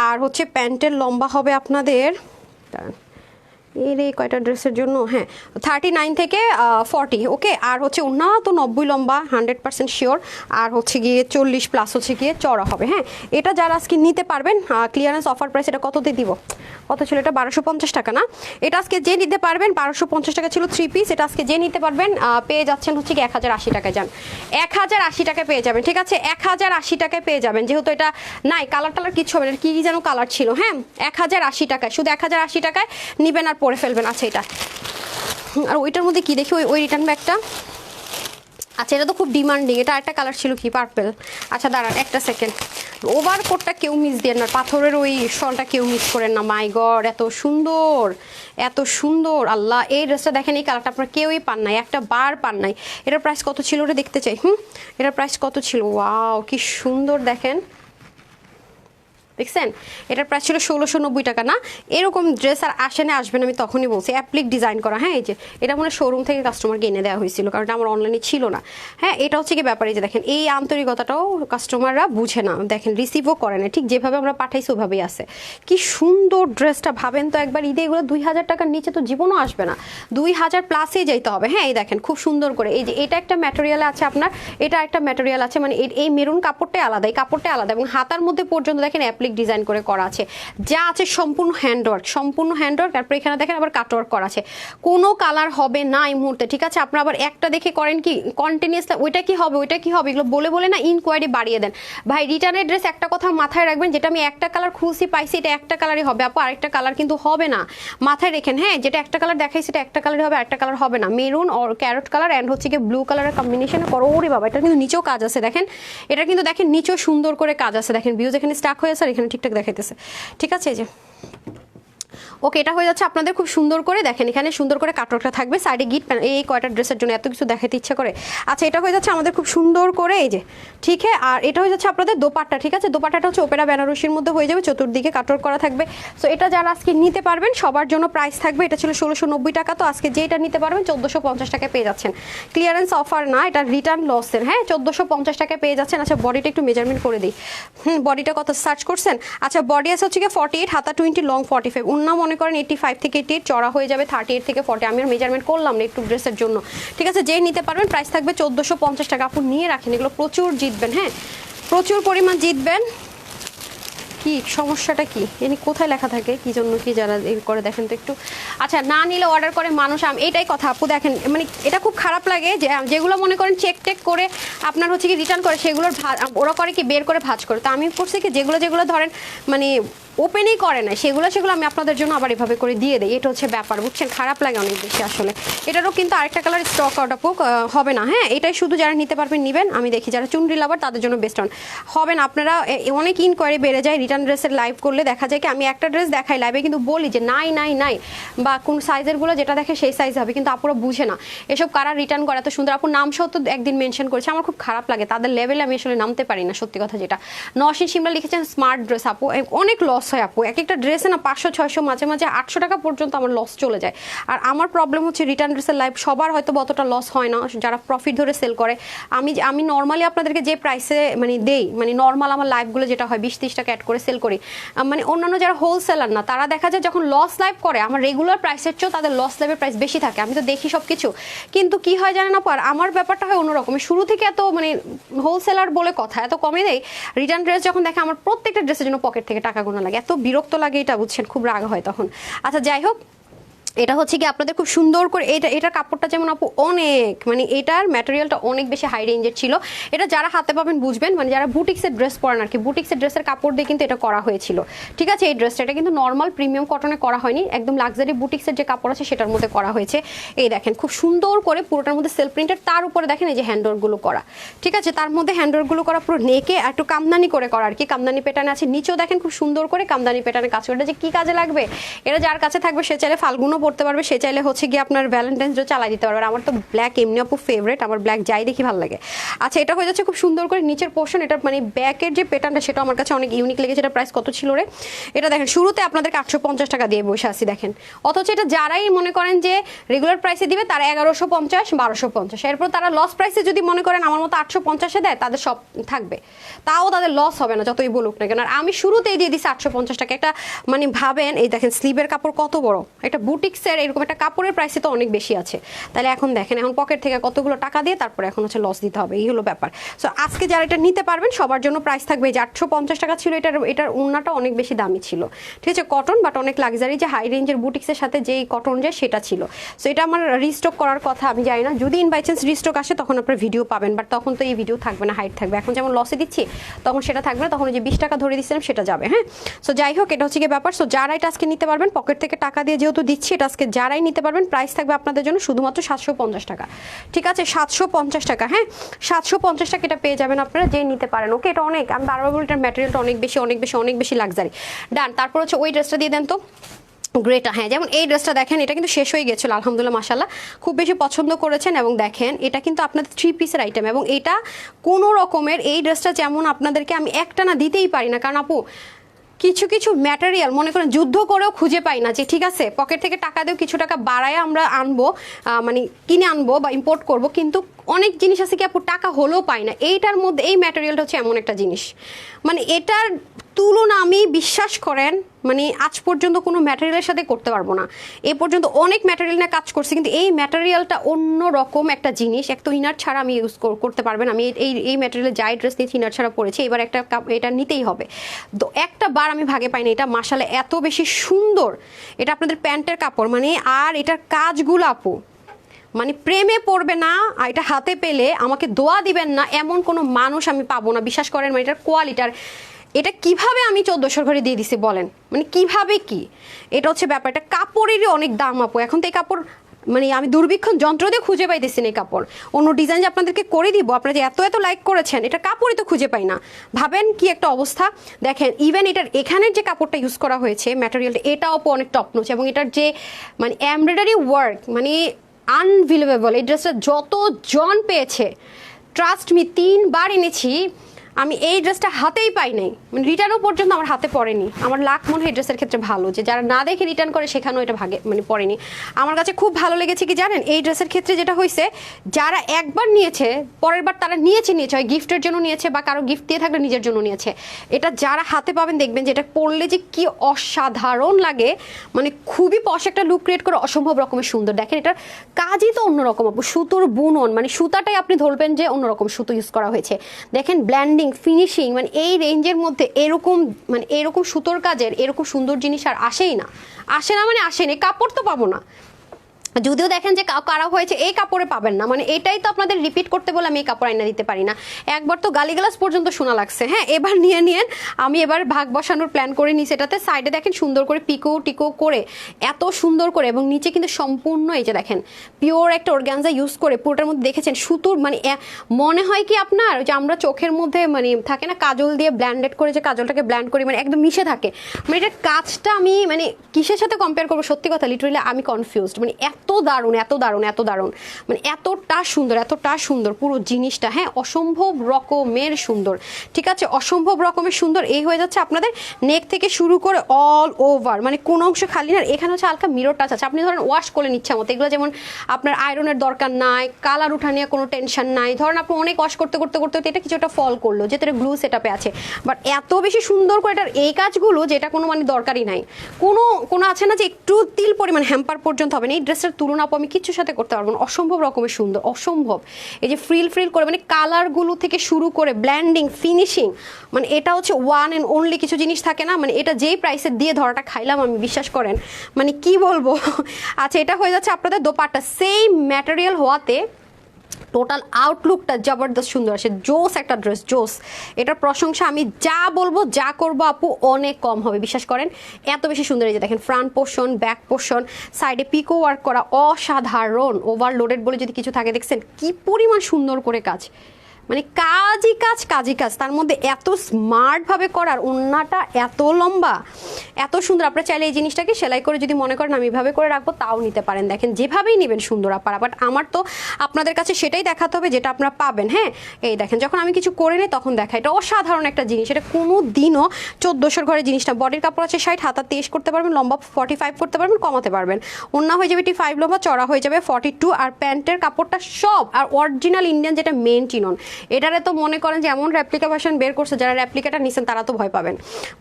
আর হচ্ছে প্যান্টের লম্বা হবে আপনাদের, দাঁড়ান এর এই কয়টা ড্রেসের জন্য, হ্যাঁ 39 থেকে 40। ওকে, আর হচ্ছে ওড়না তো 90 লম্বা 100% শিওর, আর হচ্ছে গিয়ে 40+ হচ্ছে গিয়ে চড়া হবে। হ্যাঁ, এটা যারা আজকে নিতে পারবেন ক্লিয়ারেন্স অফার প্রাইস, এটা কততে দিব, কত ছিল এটা, 1250 টাকা না, এটা আজকে যে নিতে পারবেন 1250 টাকা ছিল 3 পিস, এটা আজকে যে নিতে পারবেন পেয়ে যাচ্ছেন হচ্ছে কি 1080 টাকায়। যান 1080 টাকায় পেয়ে যাবেন। ঠিক আছে, 1080 টাকায় পেয়ে যাবেন, যেহেতু এটা নাই কালার টালার কিছু হবে না, কি যেন কালার ছিল। হ্যাঁ, 1080 টাকায়, শুধু 1080 টাকায় নিবেন আর পরে ফেলবেন। আচ্ছা, এটা আর ওইটার মধ্যে কি দেখি, ওই রিটার্ন ব্যাগটা, আচ্ছা এটা তো খুব ডিমান্ডিং, এটা একটা কালার ছিল কি পার্পল। আচ্ছা দাঁড়ান একটা সেকেন্ড, ওভারকোটটা কেউ মিস দেন না, পাথরের ওই শলটা কেউ মিস করেন না। মাই গড, এত সুন্দর, এত সুন্দর। আল্লাহ, এই ড্রেসটা দেখেন, এই কালারটা আপনারা কেউই পান নাই, একটা বার পান নাই। এটার প্রাইস কত ছিল রে, দেখতে চাই। এটার প্রাইস কত ছিল? ওয়াও, কি সুন্দর দেখেন, দেখছেন? এটার প্রাইস ছিল 1690 টাকা। না, এরকম ড্রেস আর আসে না, আসবে না, আমি তখনই বলছি। অ্যাপ্লিক ডিজাইন করা, হ্যাঁ, এই যে এটা মনে শোরুম থেকে কাস্টমারকে এনে দেওয়া হয়েছিল, কারণ এটা আমার অনলাইনে ছিল না। হ্যাঁ, এটা হচ্ছে কি ব্যাপার, এই যে দেখেন, এই আন্তরিকতাটাও কাস্টমাররা বুঝে না, দেখেন রিসিভও করে না, ঠিক যেভাবে আমরা পাঠাইছি ওভাবেই আছে। কি সুন্দর ড্রেসটা, ভাবেন তো একবার, ঈদে এগুলো 2000 টাকার নিচে তো জীবনও আসবে না, 2000 প্লাসেই যাইতে হবে। হ্যাঁ, এই দেখেন খুব সুন্দর করে, এই যে এটা একটা ম্যাটেরিয়াল আছে আপনার, এটা একটা ম্যাটেরিয়াল আছে, মানে এই মেরুন কাপড়টাই আলাদা, এই কাপড়টাই আলাদা, এবং হাতার মধ্যে পর্যন্ত দেখেন ডিজাইন করে করা আছে, যা আছে সম্পূর্ণ হ্যান্ডওয়ার্ক, সম্পূর্ণ হ্যান্ডওয়ার্ক। তারপর এখানে দেখেন আবার কাটওয়ার্ক করা আছে, কোনো কালার হবে না এই মুহূর্তে, ঠিক আছে? আপনারা আবার একটা দেখে করেন কি কন্টিনিউয়াস, ওইটা কি হবে, ওইটা কি হবে, এগুলো বলে বলে না ইনকোয়ারি বাড়িয়ে দেন। ভাই, রিটার্নের ড্রেস একটা কথা মাথায় রাখবেন, যেটা আমি একটা কালার খুলছি পাইছি, এটা একটা কালারই হবে আপু, আরেকটা কালার কিন্তু হবে না, মাথায় রেখেন। হ্যাঁ, যেটা একটা কালার দেখাইছি সেটা একটা কালারই হবে, আরেকটা কালার হবে না। মেরুন আর ক্যারট কালার এন্ড হচ্ছে কি ব্লু কালারের কম্বিনেশনে করো। ওরে বাবা, এটা কিন্তু নিচেও কাজ আছে, দেখেন, এটা কিন্তু দেখেন নিচেও সুন্দর করে কাজ আছে, দেখেন ভিউজ এখানে স্টাক হয়ে আছে আর এখানে ঠিকঠাক দেখাইতেছে, ঠিক আছে? এই যে ওকে, এটা হয়ে যাচ্ছে আপনাদের খুব সুন্দর করে, দেখেন এখানে সুন্দর করে কাটওয়ার্কটা থাকবে, সাইডে গিট, এই কয়টা ড্রেসের জন্য এত কিছু দেখাতে ইচ্ছা করে। আচ্ছা, এটা হয়ে যাচ্ছে আমাদের খুব সুন্দর করে, এই যে, ঠিক আছে? আর এটা হয়ে যাচ্ছে আপনাদের দোপাট্টা, ঠিক আছে? দোপাট্টাটা হচ্ছে ওপেরা বেনারসির মধ্যে হয়ে যাবে, চতুর্দিকে কাটওয়ার্ক করা থাকবে। সো এটা যারা আজকে নিতে পারবেন সবার জন্য প্রাইস থাকবে, এটা ছিল 1690 টাকা, তো আজকে যেটা নিতে পারবেন 1450 টাকায় পেয়ে যাচ্ছেন। ক্লিয়ারেন্স অফার না, এটা রিটার্ন লসের। হ্যাঁ, 1450 টাকায় পেয়ে যাচ্ছেন। আচ্ছা, বডিটা একটু মেজারমেন্ট করে দিই। বডিটা কত সার্চ করছেন? আচ্ছা, বডি আছে হচ্ছে কি 48, হাতা 20, লং 45, অন্য মনে করেন 85 থেকে 88, চড়া হয়ে যাবে 38 থেকে 40। আমি আর মেজারমেন্ট করলাম না একটু ড্রেসের জন্য, ঠিক আছে? যে নিতে পারবেন প্রাইস থাকবে 1450 টাকা। আপনি নিয়ে রাখেন, এগুলো প্রচুর জিতবেন, হ্যাঁ, প্রচুর পরিমাণ জিতবেন। কি সমস্যাটা কি, এনে কোথায় লেখা থাকে কি জন্য কি, যারা এই করে দেখেন তো একটু। আচ্ছা, না নিলে অর্ডার করে মানুষ, এটাই কথা আপু, দেখেন মানে এটা খুব খারাপ লাগে যে যেগুলো মনে করেন চেক টেক করে আপনার হচ্ছে কি রিটার্ন করে, সেগুলোর ওরা করে কি বের করে ভাঁজ করে। তো আমি করছি কি, যেগুলো ধরেন মানে ওপেনই করে না, সেগুলো আমি আপনাদের জন্য আবার এভাবে করে দিয়ে দেয়। এটা হচ্ছে ব্যাপার, বুঝছেন? খারাপ লাগে অনেক বেশি আসলে। এটারও কিন্তু আরেকটা কালার স্টক আউট আপু হবে না। হ্যাঁ, এটাই শুধু যারা নিতে পারবেন নেবেন। আমি দেখি যারা চুনরি লাভার তাদের জন্য বেস্ট হবে না। আপনারা অনেক ইনকোয়ারি বেড়ে যায় রিটার্ন ড্রেসের লাইভ করলে, দেখা যায় কি আমি একটা ড্রেস দেখাই লাইভে, কিন্তু বলি যে নাই নাই নাই, বা কোন সাইজেরগুলো যেটা দেখে সেই সাইজ হবে, কিন্তু আপুরা বুঝে না এসব কারা রিটার্ন করে। এত সুন্দর আপুর নাম সহ তো একদিন মেনশন করেছে, আমার খুব খারাপ লাগে, তাদের লেভেলে আমি আসলে নামতে পারি না, সত্যি কথা যেটা। নওশিন শিমলা লিখেছেন স্মার্ট ড্রেস আপু, অনেক লস হয় আপু, এক একটা ড্রেসে না 500 600 মাঝে মাঝে 800 টাকা পর্যন্ত আমার লস চলে যায়। আর আমার প্রবলেম হচ্ছে রিটার্ন ড্রেসের লাইভ সবার হয়তো অতটা লস হয় না, যারা প্রফিট ধরে সেল করে। আমি নর্মালি আপনাদেরকে যে প্রাইসে মানে দেই, মানে নর্মাল আমার লাইভগুলো যেটা হয় 20-30 টাকা অ্যাড করে সেল করি, মানে অন্যান্য যারা হোলসেলার না তারা দেখা যায় যখন লস লাইভ করে আমার রেগুলার প্রাইসের চেয়েও তাদের লস লাইভের প্রাইস বেশি থাকে। আমি তো দেখি সব কিছু, কিন্তু কি হয় জানেন না, পর আমার ব্যাপারটা হয় অন্যরকম। শুরু থেকে এত মানে হোলসেলার বলে কথা এত কমে দেয়, রিটার্ন ড্রেস যখন দেখে আমার প্রত্যেকটা ড্রেসের জন্য পকেট থেকে টাকা গোনা লাগে, এত বিরক্ত লাগে, এটা বুঝছেন, খুব রাগ হয় তখন। আচ্ছা, যাই হোক, এটা হচ্ছে কি আপনাদের খুব সুন্দর করে, এটার কাপড়টা যেমন আপু অনেক, মানে এটার ম্যাটেরিয়ালটা অনেক বেশি হাই রেঞ্জের ছিল। এটা যারা হাতে পাবেন বুঝবেন, মানে যারা বুটিক্সের ড্রেস পরেন আর কি, বুটিক্সের ড্রেসের কাপড় দিয়ে কিন্তু এটা করা হয়েছিল, ঠিক আছে? এই ড্রেসটা এটা কিন্তু নর্মাল প্রিমিয়াম কটনে করা হয়নি, একদম লাক্সারি বুটিক্সের যে কাপড় আছে সেটার মধ্যে করা হয়েছে। এই দেখেন খুব সুন্দর করে পুরোটার মধ্যে সেলফ প্রিন্টের, তার উপরে দেখেন এই যে হ্যান্ডওয়ার্কগুলো করা, ঠিক আছে? তার মধ্যে হ্যান্ডওয়ার্কগুলো করা পুরো নেকে একটু কামদানি করে করা আর কি, কামদানি প্যাটার্ন আছে, নিচেও দেখেন খুব সুন্দর করে কামদানি প্যাটার্নে কাজ করে। এটা যে কি কাজে লাগবে, এটা যার কাছে থাকবে সে চাইলে ফাল্গুনও পড়তে পারবে, সে চাইলে হচ্ছে গিয়ে আপনার ভ্যালেন্টাইন্স ডে চালাই দিতে পারবেন। আমার তো ব্ল্যাক এমনি আপু ফেভারিট, আমার ব্ল্যাক যাই দেখি ভালো লাগে। আচ্ছা, এটা হয়ে যাচ্ছে খুব সুন্দর করে নিচের পোর্শন, এটা মানে ব্যাকের যে প্যাটার্নটা সেটা আমার কাছে অনেক ইউনিক লেগেছে। এটা প্রাইস কত ছিল রে? এটা দেখেন শুরুতে আপনাদেরকে 850 টাকা দিয়ে বসে আসি দেখেন, অথচ এটা যারাই মনে করেন যে রেগুলার প্রাইসে দিবে তারা 1150 1250, এরপর তারা লস প্রাইসে যদি মনে করেন আমার মতো 850-এ দেয়, তাদের সব থাকবে, তাও তাদের লস হবে না যতই বলুক না কেন। আর আমি শুরুতেই দিয়ে দিচ্ছি 850 টাকা। একটা মানে ভাবেন, এই দেখেন স্লিভের কাপড় কত বড়, একটা বুটিক্সের এরকম একটা কাপড়ের প্রাইসে তো অনেক বেশি আছে। তাহলে এখন দেখেন, এখন পকেট থেকে কতগুলো টাকা দিয়ে তারপরে এখন হচ্ছে লস দিতে হবে, এই হলো ব্যাপার। সো আজকে যারা এটা নিতে পারবেন সবার জন্য প্রাইস থাকবে যে 850 টাকা ছিল। এটার ওড়নাটা অনেক বেশি দামি ছিল, ঠিক আছে? কটন, বাট অনেক লাক্সারি, যে হাই রেঞ্জের বুটিক্সের সাথে যেই কটন যায় সেটা ছিল। সো এটা আমার রিস্টক করার কথা, আমি জানি না, যদি ইন বাই চান্স রিস্টক আসে তখন আপনার ভিডিও পাবেন, বাট তখন তো এই ভিডিও থাকবে না, হাইট থাকবে। এখন যেমন লসে দিচ্ছি তখন সেটা থাকবে না, তখন যে 20 টাকা ধরে দিচ্ছিলাম সেটা যাবে। হ্যাঁ, সো যাই হোক, এটা হচ্ছে কি ব্যাপার। সো যারা এটা আজকে নিতে পারবেন পকেট থেকে টাকা দিয়ে যেহেতু দিচ্ছি, এটা আজকে যারাই নিতে পারবেন প্রাইস থাকবে আপনাদের জন্য শুধুমাত্র 750 টাকা। ঠিক আছে, 750 টাকা। হ্যাঁ, 750 টাকা এটা পেয়ে যাবেন আপনারা, যে নিতে পারেন। ওকে, এটা অনেক, আমি বারবার বলি এটার ম্যাটেরিয়ালটা অনেক বেশি অনেক বেশি অনেক বেশি লাক্সারি। ডান। তারপর হচ্ছে ওই ড্রেসটা দিয়ে দেন তো, গ্রেটা। হ্যাঁ, যেমন এই ড্রেসটা দেখেন, এটা কিন্তু শেষ হয়ে গেছিলো, আলহামদুলিল্লাহ মাশাআল্লাহ খুব বেশি পছন্দ করেছেন। এবং দেখেন এটা কিন্তু আপনাদের 3 পিসের আইটেম, এবং এটা কোনো রকমের, এই ড্রেসটা যেমন আপনাদেরকে আমি একটা না দিতেই পারি না, কারণ আপু কিছু কিছু ম্যাটেরিয়াল মনে করেন যুদ্ধ করেও খুঁজে পাই না, যে ঠিক আছে পকেট থেকে টাকা দিয়েও কিছু টাকা বাড়ায় আমরা আনবো, মানে কিনে আনবো বা ইম্পোর্ট করব, কিন্তু অনেক জিনিস আছে কি আপু টাকা হলেও পাই না। এইটার মধ্যে এই ম্যাটেরিয়ালটা হচ্ছে এমন একটা জিনিস, মানে এটার তুলনা আমি বিশ্বাস করেন মানে আজ পর্যন্ত কোনো ম্যাটেরিয়ালের সাথে করতে পারবো না। এ পর্যন্ত অনেক ম্যাটেরিয়াল নিয়ে কাজ করছি, কিন্তু এই ম্যাটেরিয়ালটা অন্য রকম একটা জিনিস। এক তো ইনার ছাড়া আমি ইউজ করতে পারবেন, আমি এই ম্যাটেরিয়ালে যাই ড্রেস নিয়েছি ইনার ছাড়া পরেছি, এবার একটা এটা নিতেই হবে। তো একটা বার আমি ভাগে পাইনি, এটা মাশাআল্লাহ এত বেশি সুন্দর। এটা আপনাদের প্যান্টের কাপড়, মানে আর এটার কাজগুলো আপু মানে প্রেমে পড়বে না, আর এটা হাতে পেলে আমাকে দোয়া দিবেন না এমন কোনো মানুষ আমি পাবো না, বিশ্বাস করেন। মানে এটার কোয়ালিটার, এটা কিভাবে আমি 1400 ঘরে দিয়ে দিছি বলেন, মানে কিভাবে কি, এটা হচ্ছে ব্যাপার। এটা কাপড়েরই অনেক দাম আপু, এখন তো এই কাপড় মানে আমি দুর্ভিক্ষণ যন্ত্র দিয়ে খুঁজে পাইতেছি না এই কাপড়। অন্য ডিজাইন যে আপনাদেরকে করে দিব, আপনারা যে এত এত লাইক করেছেন, এটা কাপড়ই তো খুঁজে পাই না, ভাবেন কি একটা অবস্থা। দেখেন ইভেন এটার এখানের যে কাপড়টা ইউজ করা হয়েছে ম্যাটেরিয়ালটা, এটাও অনেক টপ নচ, এবং এটার যে মানে এমব্রয়ডারি ওয়ার্ক মানে আনবিলিভেবল। এই ড্রেসটা যত জন পেয়েছে, ট্রাস্ট মি, 3 বার এনেছি আমি, এই ড্রেসটা হাতেই পাই নাই, মানে রিটার্নও পর্যন্ত আমার হাতে পড়েনি। আমার লাখ মনে হয় এই ড্রেসের ক্ষেত্রে ভালো, যে যারা না দেখে রিটার্ন করে সেখানেও এটা ভাগে মানে পড়েনি। আমার কাছে খুব ভালো লেগেছে কি জানেন, এই ড্রেসের ক্ষেত্রে যেটা হয়েছে, যারা একবার নিয়েছে পরের বার তারা নিয়েছে হয় গিফটের জন্য নিয়েছে, বা কারো গিফট দিয়ে থাকলে নিজের জন্য নিয়েছে। এটা যারা হাতে পাবেন দেখবেন যে এটা পরলে যে কি অসাধারণ লাগে, মানে খুবই পশ একটা লুক ক্রিয়েট করে, অসম্ভব রকমের সুন্দর। দেখেন এটার কাজই তো অন্যরকম আপু, সুতোর বুনন, মানে সুতাটাই আপনি ধরবেন যে অন্যরকম সুতো ইউজ করা হয়েছে। দেখেন ব্ল্যান্ডিং, ফিনিশিং, মানে এই রেঞ্জের মধ্যে এরকম মানে এরকম সুতোর কাজের এরকম সুন্দর জিনিস আর আসেই না, আসে না মানে আসেনি। কাপড় তো পাবো না, যদিও দেখেন যে কারা হয়েছে এই কাপড়ে পাবেন না, মানে এটাই তো আপনাদের রিপিট করতে বলে আমি এই কাপড় আইনা দিতে পারি না। একবার তো গালিগালাজ পর্যন্ত শোনা লাগছে। হ্যাঁ, এবার নিয়েন, আমি এবার ভাগ বসানোর প্ল্যান করে নিই। সেটাতে সাইডে দেখেন সুন্দর করে টিকো করে এত সুন্দর করে, এবং নিচে কিন্তু সম্পূর্ণ এই যে দেখেন পিওর একটা অর্গানজা ইউজ করে পুরোটার মধ্যে দেখেছেন সুতোর, মানে মনে হয় কি আপনার যে আমরা চোখের মধ্যে মানে থাকে না কাজল দিয়ে ব্ল্যান্ডেড করে, যে কাজলটাকে ব্ল্যান্ড করি মানে একদম মিশে থাকে, মানে এটার কাজটা আমি মানে কিসের সাথে কম্পেয়ার করবো সত্যি কথা, লিটারালি আমি কনফিউজড। মানে এত দারুণ মানে এতটা সুন্দর পুরো জিনিসটা। হ্যাঁ, অসম্ভব রকমের সুন্দর। ঠিক আছে, অসম্ভব রকমের সুন্দর। এই হয়ে যাচ্ছে আপনাদের নেক থেকে শুরু করে অল ওভার, মানে কোন অংশ খালি না। এখানে হচ্ছে হালকা মিরর টাচ আছে, আপনি ধরেন ওয়াশ করলেন ইচ্ছা মতো, এগুলো যেমন আপনার আয়রনের দরকার নাই, কালার উঠা নিয়ে কোনো টেনশন নাই। ধরেন আপনি অনেক ওয়াশ করতে এটা কিছু একটা ফল করলো, যেটা গ্লু সেটআপে আছে, বাট এত বেশি সুন্দর করে এটার এই কাজগুলো যেটা কোনো মানে দরকারই নাই। কোনো আছে না যে একটু তিল পরিমাণ হ্যাম্পার পর্যন্ত হবে না। এই ড্রেসের তুলনা আমি কিছুর সাথে করতে পারবো না, অসম্ভব রকমের সুন্দর, অসম্ভব। এই যে ফ্রিল করে মানে কালারগুলো থেকে শুরু করে ব্ল্যান্ডিং, ফিনিশিং, মানে এটা হচ্ছে ওয়ান অ্যান্ড অনলি। কিছু জিনিস থাকে না, মানে এটা যেই প্রাইসে দিয়ে ধরাটা খাইলাম আমি, বিশ্বাস করেন মানে কি বলবো। আচ্ছা, এটা হয়ে যাচ্ছে আপনাদের দোপাট্টা, সেম ম্যাটেরিয়াল হওয়াতে টোটাল আউটলুকটা জবরদস্ত সুন্দর আসে, জোস একটা ড্রেস, জোস। এটার প্রশংসা আমি যা বলবো যা করবো আপু অনেক কম হবে, বিশ্বাস করেন এত বেশি সুন্দর। এই যে দেখেন ফ্রন্ট পোর্শন, ব্যাক পোর্শন, সাইডে পিকো ওয়ার্ক করা, অসাধারণ। ওভারলোডেড বলে যদি কিছু থাকে, দেখছেন কি পরিমাণ সুন্দর করে কাজ, মানে কাজই কাজ, তার মধ্যে এত স্মার্টভাবে করার, ওন্নাটা এত লম্বা, এত সুন্দর। আপনারা চাইলে এই জিনিসটাকে সেলাই করে যদি মনে করেন আমি এভাবে করে রাখবো, তাও নিতে পারেন। দেখেন যেভাবেই নেবেন সুন্দর আপারা, বাট আমার তো আপনাদের কাছে সেটাই দেখাতে হবে যেটা আপনারা পাবেন। হ্যাঁ, এই দেখেন যখন আমি কিছু করে নিই তখন দেখা, এটা অসাধারণ একটা জিনিস। এটা কোনো দিনও 1400 ঘরের জিনিসটা। বডির কাপড় আছে 60, হাতা 23 করতে পারবেন, লম্বা 45 করতে পারবেন, কমাতে পারবেন। ওন্না হয়ে যাবে 85 লম্বা, চড়া হয়ে যাবে 42। আর প্যান্টের কাপড়টা সব আর অরিজিনাল ইন্ডিয়ান, যেটা মেন চিনন। এটারে তো মনে করেন যে এমন রেপ্লিকা ভার্সন বের করছে, যারা রেপ্লিকাটা নিছেন তারা তো ভয় পাবেন,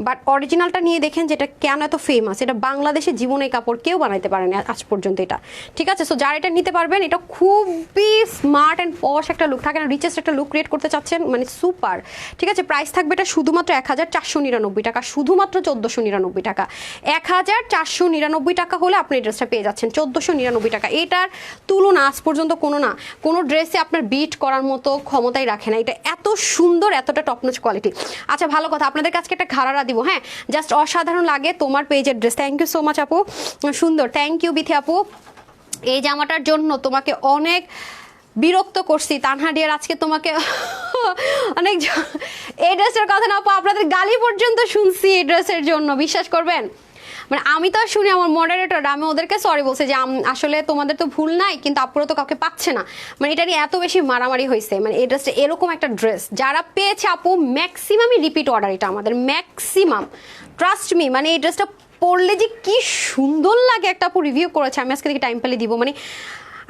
বাট অরিজিনালটা নিয়ে দেখেন যেটা কেন এত ফেমাস। এটা বাংলাদেশে জীবনে এই কাপড় কেউ বানাইতে পারেনি আজ পর্যন্ত এটা। ঠিক আছে, সো যারা এটা নিতে পারবেন, এটা খুবই স্মার্ট অ্যান্ড পশ একটা লুক থাকে না, রিচেস্ট একটা লুক ক্রিয়েট করতে চাচ্ছেন, মানে সুপার। ঠিক আছে, প্রাইস থাকবে এটা শুধুমাত্র 1499 টাকা, শুধুমাত্র 1499 টাকা। 1499 টাকা হলে আপনি এই ড্রেসটা পেয়ে যাচ্ছেন 1499 টাকা। এটার তুলনা আজ পর্যন্ত কোনো ড্রেসে আপনার বিট করার মতো ক্ষমতাই বজায় রাখে না, এটা এত সুন্দর, এতটা টপনচ কোয়ালিটি। আচ্ছা ভালো কথা, আপনাদের কাছে একটা ঘাড়ারা দিব, হ্যাঁ জাস্ট অসাধারণ লাগে তোমার পেজের dress. Thank you so much আপু, সুন্দর, থ্যাংক ইউ বিথি আপু। এই জামাটার জন্য তোমাকে অনেক বিরক্ত করছি তানহা ডিয়ার, আজকে তোমাকে অনেক এই ড্রেসের কথা না আপু, আপনাদের গালি পর্যন্ত শুনছি এই ড্রেসের জন্য, বিশ্বাস করবেন। মানে আমি তো শুনি আমার মডারেটর, আমি ওদেরকে সরি বলছি যে আসলে তোমাদের তো ভুল নাই, কিন্তু আপুরা তো কাউকে পাচ্ছে না, মানে এটা নিয়ে এত বেশি মারামারি হয়েছে। মানে এই ড্রেসটা এরকম একটা ড্রেস যারা পেয়েছে আপু ম্যাক্সিমামই রিপিট অর্ডার, এটা আমাদের ম্যাক্সিমাম, ট্রাস্ট মি। মানে এই ড্রেসটা পরলে যে কি সুন্দর লাগে, একটা আপু রিভিউ করেছে, আমি আজকে থেকে টাইম পেলে দিব। মানে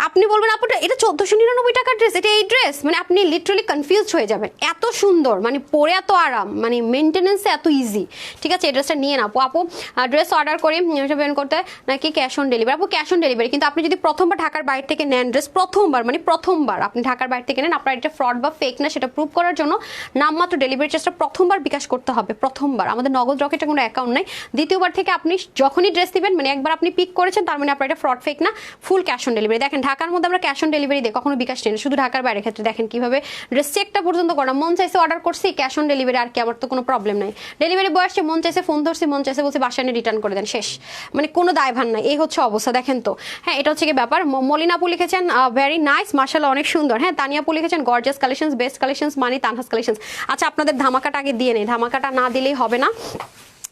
আপনি বলবেন আপু এটা 1499 টাকার ড্রেস, এটা এই ড্রেস, মানে আপনি লিটারালি কনফিউজ হয়ে যাবেন, এত সুন্দর, মানে পরে এত আরাম, মানে মেনটেনেন্সে এত ইজি। ঠিক আছে, এই ড্রেসটা নিয়ে না আপু। আপু ড্রেস অর্ডার করি পেমেন্ট করতে নাকি ক্যাশ অন ডেলিভারি? আপু ক্যাশ অন ডেলিভারি, কিন্তু আপনি যদি প্রথমবার ঢাকার বাইরে থেকে নেন ড্রেস, প্রথমবার মানে প্রথমবার আপনি ঢাকার বাইরে থেকে নেন, আপনার এটা ফ্রড বা ফেক না সেটা প্রুভ করার জন্য নামমাত্র ডেলিভারি চার্জটা প্রথমবার বিকাশ করতে হবে, প্রথমবার। আমাদের নগদ রকেটে কোনো অ্যাকাউন্ট নাই। দ্বিতীয়বার থেকে আপনি যখনই ড্রেস দিবেন, মানে একবার আপনি পিক করেছেন তার মানে আপনার এটা ফ্রড ফেক না, ফুল ক্যাশ অন ডেলিভারি। দেখেন ঢাকার মধ্যে আমরা ক্যাশ অন ডেলিভারি দিই, কখনো বিকাশ নেই, শুধু ঢাকার বাইরের ক্ষেত্রে দেখেন কিভাবে ড্রেস চেকটা পর্যন্ত করা, মন চাইছে অর্ডার করছি ক্যাশ অন ডেলিভারি, আর কি আমার তো কোনো প্রবলেম নাই। ডেলিভারি বয় আসছে, মন চাইছে ফোন ধরছি, মন চাইছে বলছে বাসায় রিটার্ন করে দেন, শেষ, মানে কোনো দায়ভার নাই। এই হচ্ছে অবস্থা, দেখেন তো। হ্যাঁ এটা হচ্ছে কি ব্যাপার। মলিনাপু লিখেছেন ভেরি নাইস, মাশাআল্লাহ অনেক সুন্দর। হ্যাঁ তানিয়াপু লিখেছেন গর্জিয়াস কালেকশনস, বেস্ট কালেকশনস, মানি তানহাস কালেকশনস। আচ্ছা আপনাদের ধামাকাটা আগে দিয়ে নেই, ধামাকাটা না দিলেই হবে না।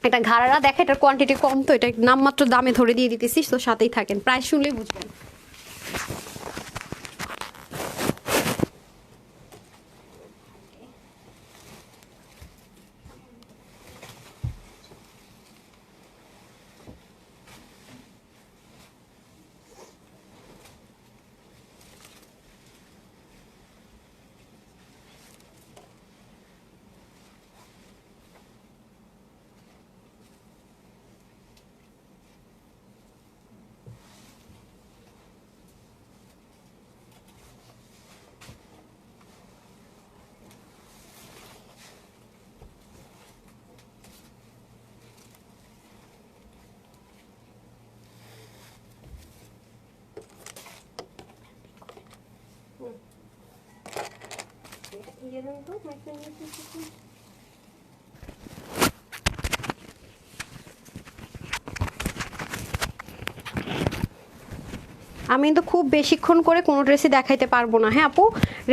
এটা ঘাড়ারা দেখে, এটার কোয়ান্টিটি কম, তো এটা নামমাত্র দামে ধরে দিয়ে দিতেছি, তো সাথেই থাকেন, প্রাইস শুনলেই বুঝবেন। আমি কিন্তু খুব বেশিক্ষণ করে কোনো ড্রেসই দেখাইতে পারবো না, হ্যাঁ আপু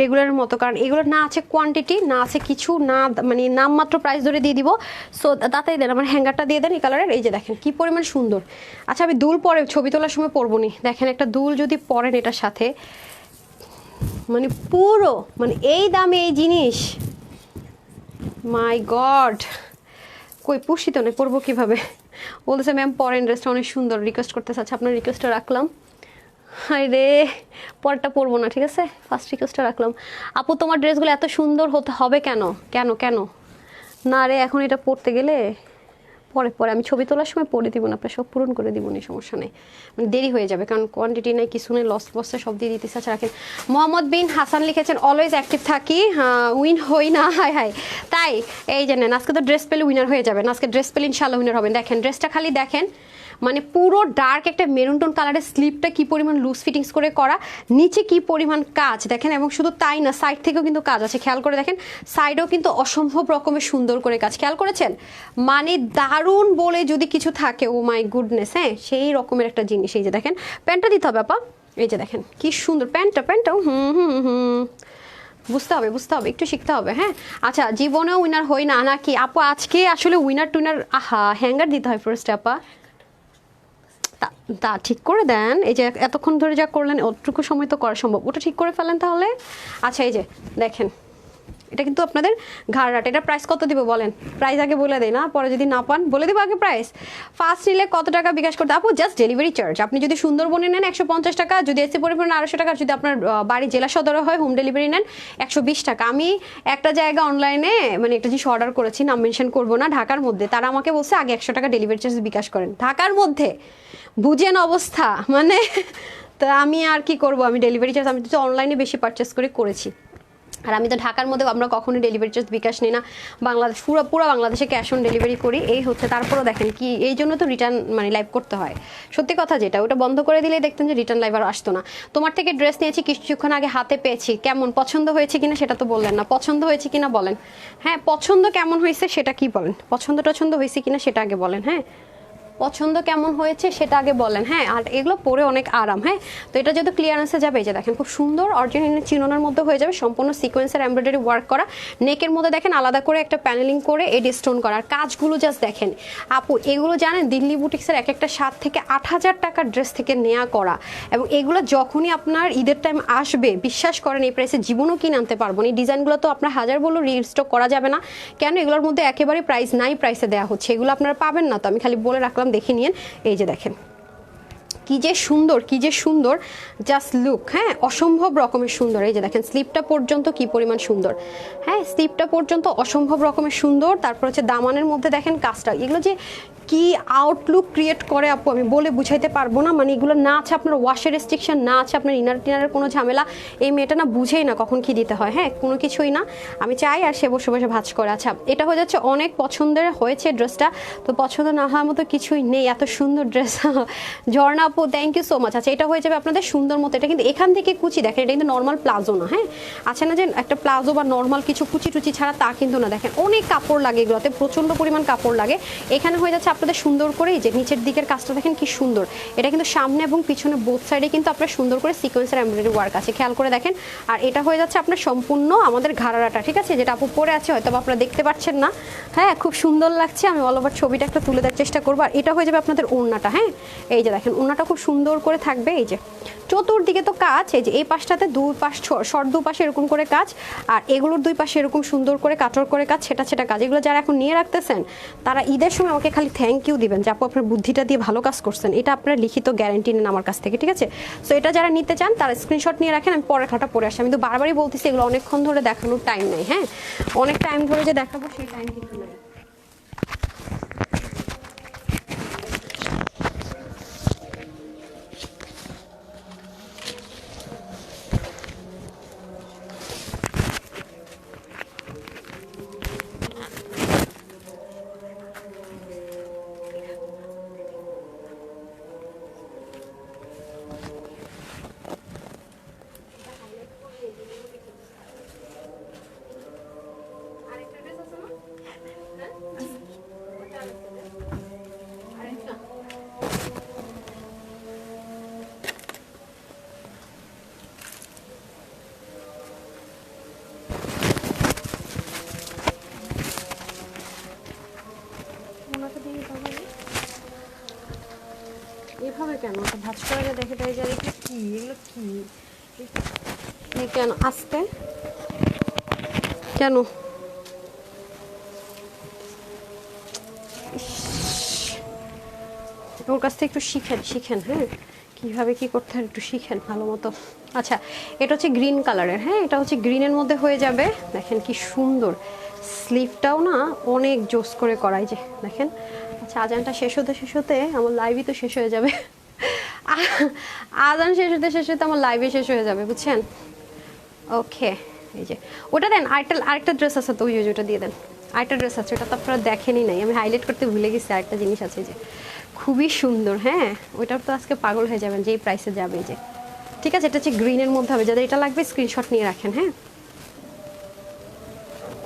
রেগুলারের মতো, কারণ এগুলো না আছে কোয়ান্টিটি, না আছে কিছু, না মানে নামমাত্র প্রাইস ধরে দিয়ে দিব। সো তাতেই দেন, আমার হ্যাঙ্গারটা দিয়ে দেন এই কালারের, এই যে দেখেন কি পরিমাণ সুন্দর। আচ্ছা আমি দুল পরে ছবি তোলার সময় পরবো নি, দেখেন একটা দুল যদি পরেন এটার সাথে, মানে পুরো মানে এই দামে এই জিনিস, মাই গড, কই পুষিত নেই, পরবো কীভাবে? বলতেছে ম্যাম পরেন ড্রেসটা অনেক সুন্দর, রিকোয়েস্ট করতেছে। আচ্ছা আপনার রিকোয়েস্টটা রাখলাম, হাই রে পরটা পরবো না, ঠিক আছে ফার্স্ট রিকোয়েস্টটা রাখলাম। আপু তোমার ড্রেসগুলো এত সুন্দর হতে হবে কেন কেন কেন? না রে এখন এটা পরতে গেলে পরে পরে আমি ছবি তোলার সময় পরে দিব না, আপনার সব পূরণ করে দিব না, সমস্যা নেই, মানে দেরি হয়ে যাবে, কারণ কোয়ান্টিটি নেই কিছু নেই, লস লসে সব দিয়ে দিতেছে। আচ্ছা রাখেন। মোহাম্মদ বিন হাসান লিখেছেন অলওয়েজ অ্যাক্টিভ থাকি, উইন হই না, হাই হাই তাই। এই জানেন আজকে তো ড্রেস পেলে উইনার হয়ে যাবেন, আজকে ড্রেস পেলে ইনশাল্লাহ উইনার হবেন। দেখেন ড্রেসটা খালি দেখেন, মানে পুরো ডার্ক একটা মেরুন টোন কালারের, স্লিপটা কি পরিমাণ লুজ ফিটিংস করে করা, নিচে কি পরিমাণ কাজ দেখেন, এবং শুধু তাই না সাইড থেকেও কিন্তু কাজ আছে, খেয়াল করে দেখেন সাইডেও কিন্তু অসম্ভব রকমের সুন্দর করে কাজ, খেয়াল করেছেন? মানে দারুণ বলে যদি কিছু থাকে, ও মাই গুডনেস, হ্যাঁ সেই রকমের একটা জিনিস। এই যে দেখেন প্যান্টটা দিতে হবে আপা, এই যে দেখেন কি সুন্দর প্যান্টটাও বুঝতে হবে, একটু শিখতে হবে। হ্যাঁ আচ্ছা জীবনেও উইনার হই না নাকি আপু? আজকে আসলে উইনার টুইনার, আহা হ্যাঙ্গার দিতে হয় ফার্স্টে আপা, তা ঠিক করে দেন। এই যে এতক্ষণ ধরে যা করলেন অতটুকু সময় তো করা সম্ভব, ওটা ঠিক করে ফেলেন তাহলে। আচ্ছা এই যে দেখেন এটা কিন্তু আপনাদের ঘাড়রাট, এটা প্রাইস কত দিব বলেন? প্রাইস আগে বলে দেয় না, পরে যদি না পান বলে দেবো আগে প্রাইস। ফার্স্ট নিলে কত টাকা বিকাশ করতে আপু? জাস্ট ডেলিভারি চার্জ, আপনি যদি সুন্দরবনে নেন 150 টাকা, যদি এসি পরিবহন 200 টাকা, যদি আপনার বাড়ি জেলা সদরে হয় হোম ডেলিভারি নেন 120 টাকা। আমি একটা জায়গা অনলাইনে মানে একটা জিনিস অর্ডার করেছি, নাম মেনশন করবো না, ঢাকার মধ্যে, তারা আমাকে বলছে আগে 100 টাকা ডেলিভারি চার্জ বিকাশ করেন, ঢাকার মধ্যে, বুঝেন অবস্থা মানে। তো আমি আর কি করব, আমি ডেলিভারি চার্জ আমি তো অনলাইনে বেশি পারচেস করেছি, আর আমি তো ঢাকার মধ্যে আমরা কখনোই ডেলিভারি চার্জ বিকাশ নিই না, বাংলাদেশ পুরো বাংলাদেশে ক্যাশ অন ডেলিভারি করি। এই হচ্ছে, তারপরেও দেখেন কি এই জন্য তো রিটার্ন মানে লাইভ করতে হয়, সত্যি কথা যেটা। ওটা বন্ধ করে দিলেই দেখতেন যে রিটার্ন লাইভ আর আসতো না। তোমার থেকে ড্রেস নিয়েছি কিছুক্ষণ আগে হাতে পেয়েছি, কেমন পছন্দ হয়েছে কিনা সেটা তো বললেন না, পছন্দ হয়েছে কিনা বলেন। হ্যাঁ পছন্দ কেমন হয়েছে সেটা কি বলেন, পছন্দ টছন্দ হয়েছে কিনা সেটা আগে বলেন। হ্যাঁ পছন্দ কেমন হয়েছে সেটা আগে বলেন। হ্যাঁ আর এগুলো পরে অনেক আরাম। হ্যাঁ তো এটা যেহেতু ক্লিয়ারেন্সে যাবে, এই যে দেখেন খুব সুন্দর অরিজিনাল চিনোনার মধ্যে হয়ে যাবে, সম্পূর্ণ সিকোয়েন্সের এমব্রয়ডারি ওয়ার্ক করা, নেকের মধ্যে দেখেন আলাদা করে একটা প্যানেলিং করে এডি স্টোন করা। আর কাজগুলো জাস্ট দেখেন আপু, এগুলো জানেন দিল্লি বুটিক্সের এক একটা 7 থেকে 8,000 টাকার ড্রেস থেকে নেওয়া করা, এবং এগুলো যখনই আপনার ঈদের টাইম আসবে বিশ্বাস করেন এই প্রাইসে জীবনও কিনে আনতে পারবো না। এই ডিজাইনগুলো তো আপনার হাজার বললেও রিস্টক করা যাবে না, কেন এগুলোর মধ্যে একেবারে প্রাইস নাই, প্রাইসে দেওয়া হচ্ছে, এগুলো আপনারা পাবেন না। তো আমি খালি বলে রাখলাম, দেখে নিন। এই যে দেখেন কি যে সুন্দর, কি যে সুন্দর, জাস্ট লুক। হ্যাঁ অসম্ভব রকমের সুন্দর। এই যে দেখেন স্লিপটা পর্যন্ত কি পরিমাণ সুন্দর। হ্যাঁ স্লিপটা পর্যন্ত অসম্ভব রকমের সুন্দর। তারপর হচ্ছে দামানের মধ্যে দেখেন কাজটা, এগুলো যে কি আউটলুক ক্রিয়েট করে আপু আমি বলে বুঝাইতে পারবো না। মানে এগুলো না আছে আপনার ওয়াশের রেস্ট্রিকশন, না আছে আপনার ইনার টিনারের কোনো ঝামেলা। এই মেয়েটা না বুঝেই না কখন কি দিতে হয়। হ্যাঁ কোনো কিছুই না, আমি চাই আর সে বসে বসে ভাজ করে। আচ্ছা এটা হয়ে যাচ্ছে অনেক পছন্দের হয়েছে ড্রেসটা, তো পছন্দ না হওয়ার মতো কিছুই নেই, এত সুন্দর ড্রেস। ঝর্ণা আপু থ্যাংক ইউ সো মাচ। আচ্ছা এটা হয়ে যাবে আপনাদের সুন্দর মতো, এটা কিন্তু এখান থেকে কুচি দেখেন, এটা কিন্তু নর্মাল প্লাজো না। হ্যাঁ আছে না যে একটা প্লাজো বা নর্মাল কিছু কুচি টুচি ছাড়া, তা কিন্তু না। দেখেন অনেক কাপড় লাগে এগুলোতে, প্রচন্ড পরিমাণ কাপড় লাগে। এখানে হয়ে যাচ্ছে আপনাদের সুন্দর করে যে নিচের দিকের কাজটা দেখেন কি সুন্দর, এটা কিন্তু সামনে এবং পিছনে বোথ সাইডে কিন্তু আপনার সুন্দর করে সিকোয়েন্সের এমব্রয়ডারি ওয়ার্ক আছে, খেয়াল করে দেখেন। আর এটা হয়ে যাচ্ছে আপনার সম্পূর্ণ আমাদের ঘাড়াটা, ঠিক আছে, যেটা আপু পরে আছে হয়তো আপনারা দেখতে পাচ্ছেন না। হ্যাঁ খুব সুন্দর লাগছে, আমি অল ওভার ছবিটা একটা তুলে দেওয়ার চেষ্টা করবো। আর এটা হয়ে যাবে আপনাদের ওড়নাটা। হ্যাঁ এই যে দেখেন ওড়নাটা খুব সুন্দর করে থাকবে, এই যে চতুর্দিকে তো কাজ, এই যে এই পাশটাতে দুই পাশ শর্ট দুপাশে এরকম করে কাজ, আর এগুলোর দুই পাশে এরকম সুন্দর করে কাটর করে কাজ, সেটা সেটা কাজ। এগুলো যারা এখন নিয়ে রাখতেছেন তারা ঈদের সময় আমাকে খালি থ্যাংক ইউ দিবেন যে আপু আপনার বুদ্ধিটা দিয়ে ভালো কাজ করছেন, এটা আপনার লিখিত গ্যারান্টি নেন আমার কাছ থেকে, ঠিক আছে। সো এটা যারা নিতে চান তারা স্ক্রিনশট নিয়ে রাখেন, আমি পরের খাতা পরে আসি। আমি তো বারবারই বলতেছি এগুলো অনেকক্ষণ ধরে দেখানোর টাইম নেই। হ্যাঁ অনেক টাইম ধরে যে দেখাবো সেই টাইম কিন্তু নেই। এভাবে কেন ভাজ করে দেখে তাই যে এটা কি, এগুলো কি কেন আসতে কেন ওর কাছ থেকে একটু শিখেন। হ্যাঁ কীভাবে কী করতে হয় একটু শিখেন ভালো মতো। আচ্ছা এটা হচ্ছে গ্রিন কালারের। হ্যাঁ এটা হচ্ছে গ্রিনের মধ্যে হয়ে যাবে, দেখেন কি সুন্দর, স্লিভটাও না অনেক জোস করে করাই, যে দেখেন। আচ্ছা আজানটা শেষ হতে আমার লাইভই তো শেষ হয়ে যাবে। আজান শেষ হতে আমার লাইভে শেষ হয়ে যাবে, বুঝছেন। ওকে এই যে ওটা দেন, আরেকটা ড্রেস আছে তো, ওই ওটা দিয়ে দেন। আরেকটা ড্রেস আছে, ওটা তো আপনারা দেখেনই নাই, আমি হাইলাইট করতে ভুলে গেছি। আরেকটা জিনিস আছে যে খুবই সুন্দর। হ্যাঁ ওইটার তো আজকে পাগল হয়ে যাবেন যে এই প্রাইসে যাবে, যে ঠিক আছে। এটা হচ্ছে গ্রিনের মধ্যে হবে, যাদের এটা লাগবে স্ক্রিনশট নিয়ে রাখেন। হ্যাঁ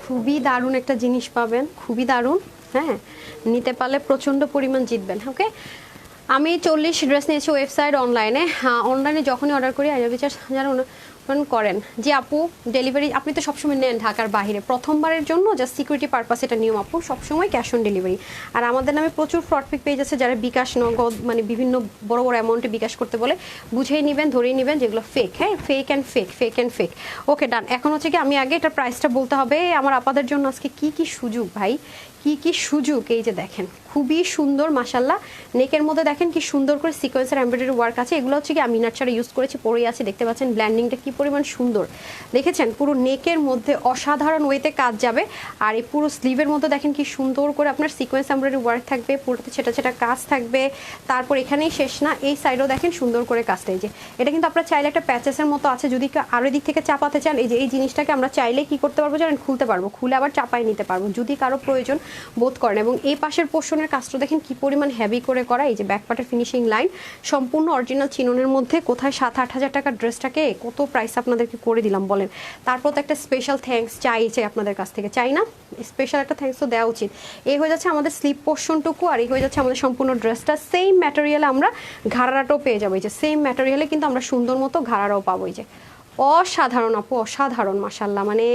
খুবই দারুণ একটা জিনিস পাবেন, খুবই দারুণ। হ্যাঁ নিতে পারলে প্রচণ্ড পরিমাণ জিতবেন। ওকে আমি 40 ড্রেস নিয়েছি ওয়েবসাইট অনলাইনে। হ্যাঁ অনলাইনে যখনই অর্ডার করি রিচার্জ যারা করেন যে আপু ডেলিভারি আপনি তো সবসময় নেন ঢাকার বাইরে, প্রথমবারের জন্য জাস্ট সিকিউরিটি পারপাস এটা নিয়ম আপু, সবসময় ক্যাশ অন ডেলিভারি। আর আমাদের নামে প্রচুর ফ্রড পিক পেজ আছে যারা বিকাশ নগদ মানে বিভিন্ন বড় বড় অ্যামাউন্টে বিকাশ করতে বলে, বুঝেই নেবেন ধরেই নেবেন যেগুলো ফেক। হ্যাঁ ফেক অ্যান্ড ফেক। ওকে ডান। এখন হচ্ছে কি আমি আগে এটার প্রাইসটা বলতে হবে। আমার আপাদের জন্য আজকে কি সুযোগ ভাই, কি সুযোগ, এই যে দেখেন খুবই সুন্দর মাশাল্লাহ। নেকের মধ্যে দেখেন কি সুন্দর করে সিকোয়েন্সের এমব্রয়ডারি ওয়ার্ক আছে। এগুলো হচ্ছে কি আমি ইনার ছাড়া ইউজ করেছি, পরেই আছে, দেখতে পাচ্ছেন ব্ল্যান্ডিংটা কি পরিমাণ সুন্দর দেখেছেন। পুরো নেকের মধ্যে অসাধারণ ওয়েতে কাজ যাবে। আর এই পুরো স্লিভের মধ্যে দেখেন কি সুন্দর করে আপনার সিকোয়েন্স এমব্রয়ডারি ওয়ার্ক থাকবে, পুরোতে ছেটা ছেটা কাজ থাকবে। তারপর এখানেই শেষ না, এই সাইডেও দেখেন সুন্দর করে কাজটা। এই যে এটা কিন্তু আপনারা চাইলে একটা প্যাচেসের মতো আছে, যদি আরো দিক থেকে চাপাতে চান এই যে এই জিনিসটাকে আমরা চাইলে কি করতে পারবো জানেন, খুলতে পারবো, খুলে আবার চাপাই নিতে পারবো যদি কারো প্রয়োজন বোধ করেন। এবং এই পাশের পোর্শনের কাজটা দেখেন কি পরিমাণ হেভি করে করা। এই যে ব্যাক পার্টের ফিনিশিং লাইন সম্পূর্ণ অরিজিনাল চিননের মধ্যে, কোথায় 7-8 হাজার টাকার ড্রেসটাকে কত প্রাইস আপনাদেরকে করে দিলাম বলেন। তারপর তো একটা স্পেশাল থ্যাঙ্কস চাইছে আপনাদের কাছ থেকে, চাই না? স্পেশাল একটা থ্যাঙ্কস তো দেওয়া উচিত। এই হয়ে যাচ্ছে আমাদের স্লিপ পোর্শনটুকু, আর এই হয়ে যাচ্ছে আমাদের সম্পূর্ণ ড্রেসটা। সেম ম্যাটেরিয়ালে আমরা ঘাড়াটাও পেয়ে যাবো, এই যে সেম ম্যাটেরিয়ালে কিন্তু আমরা সুন্দর মতো ঘাড়াটাও পাবো। এই যে অসাধারণ আপু, অসাধারণ মাশাল্লাহ, মানে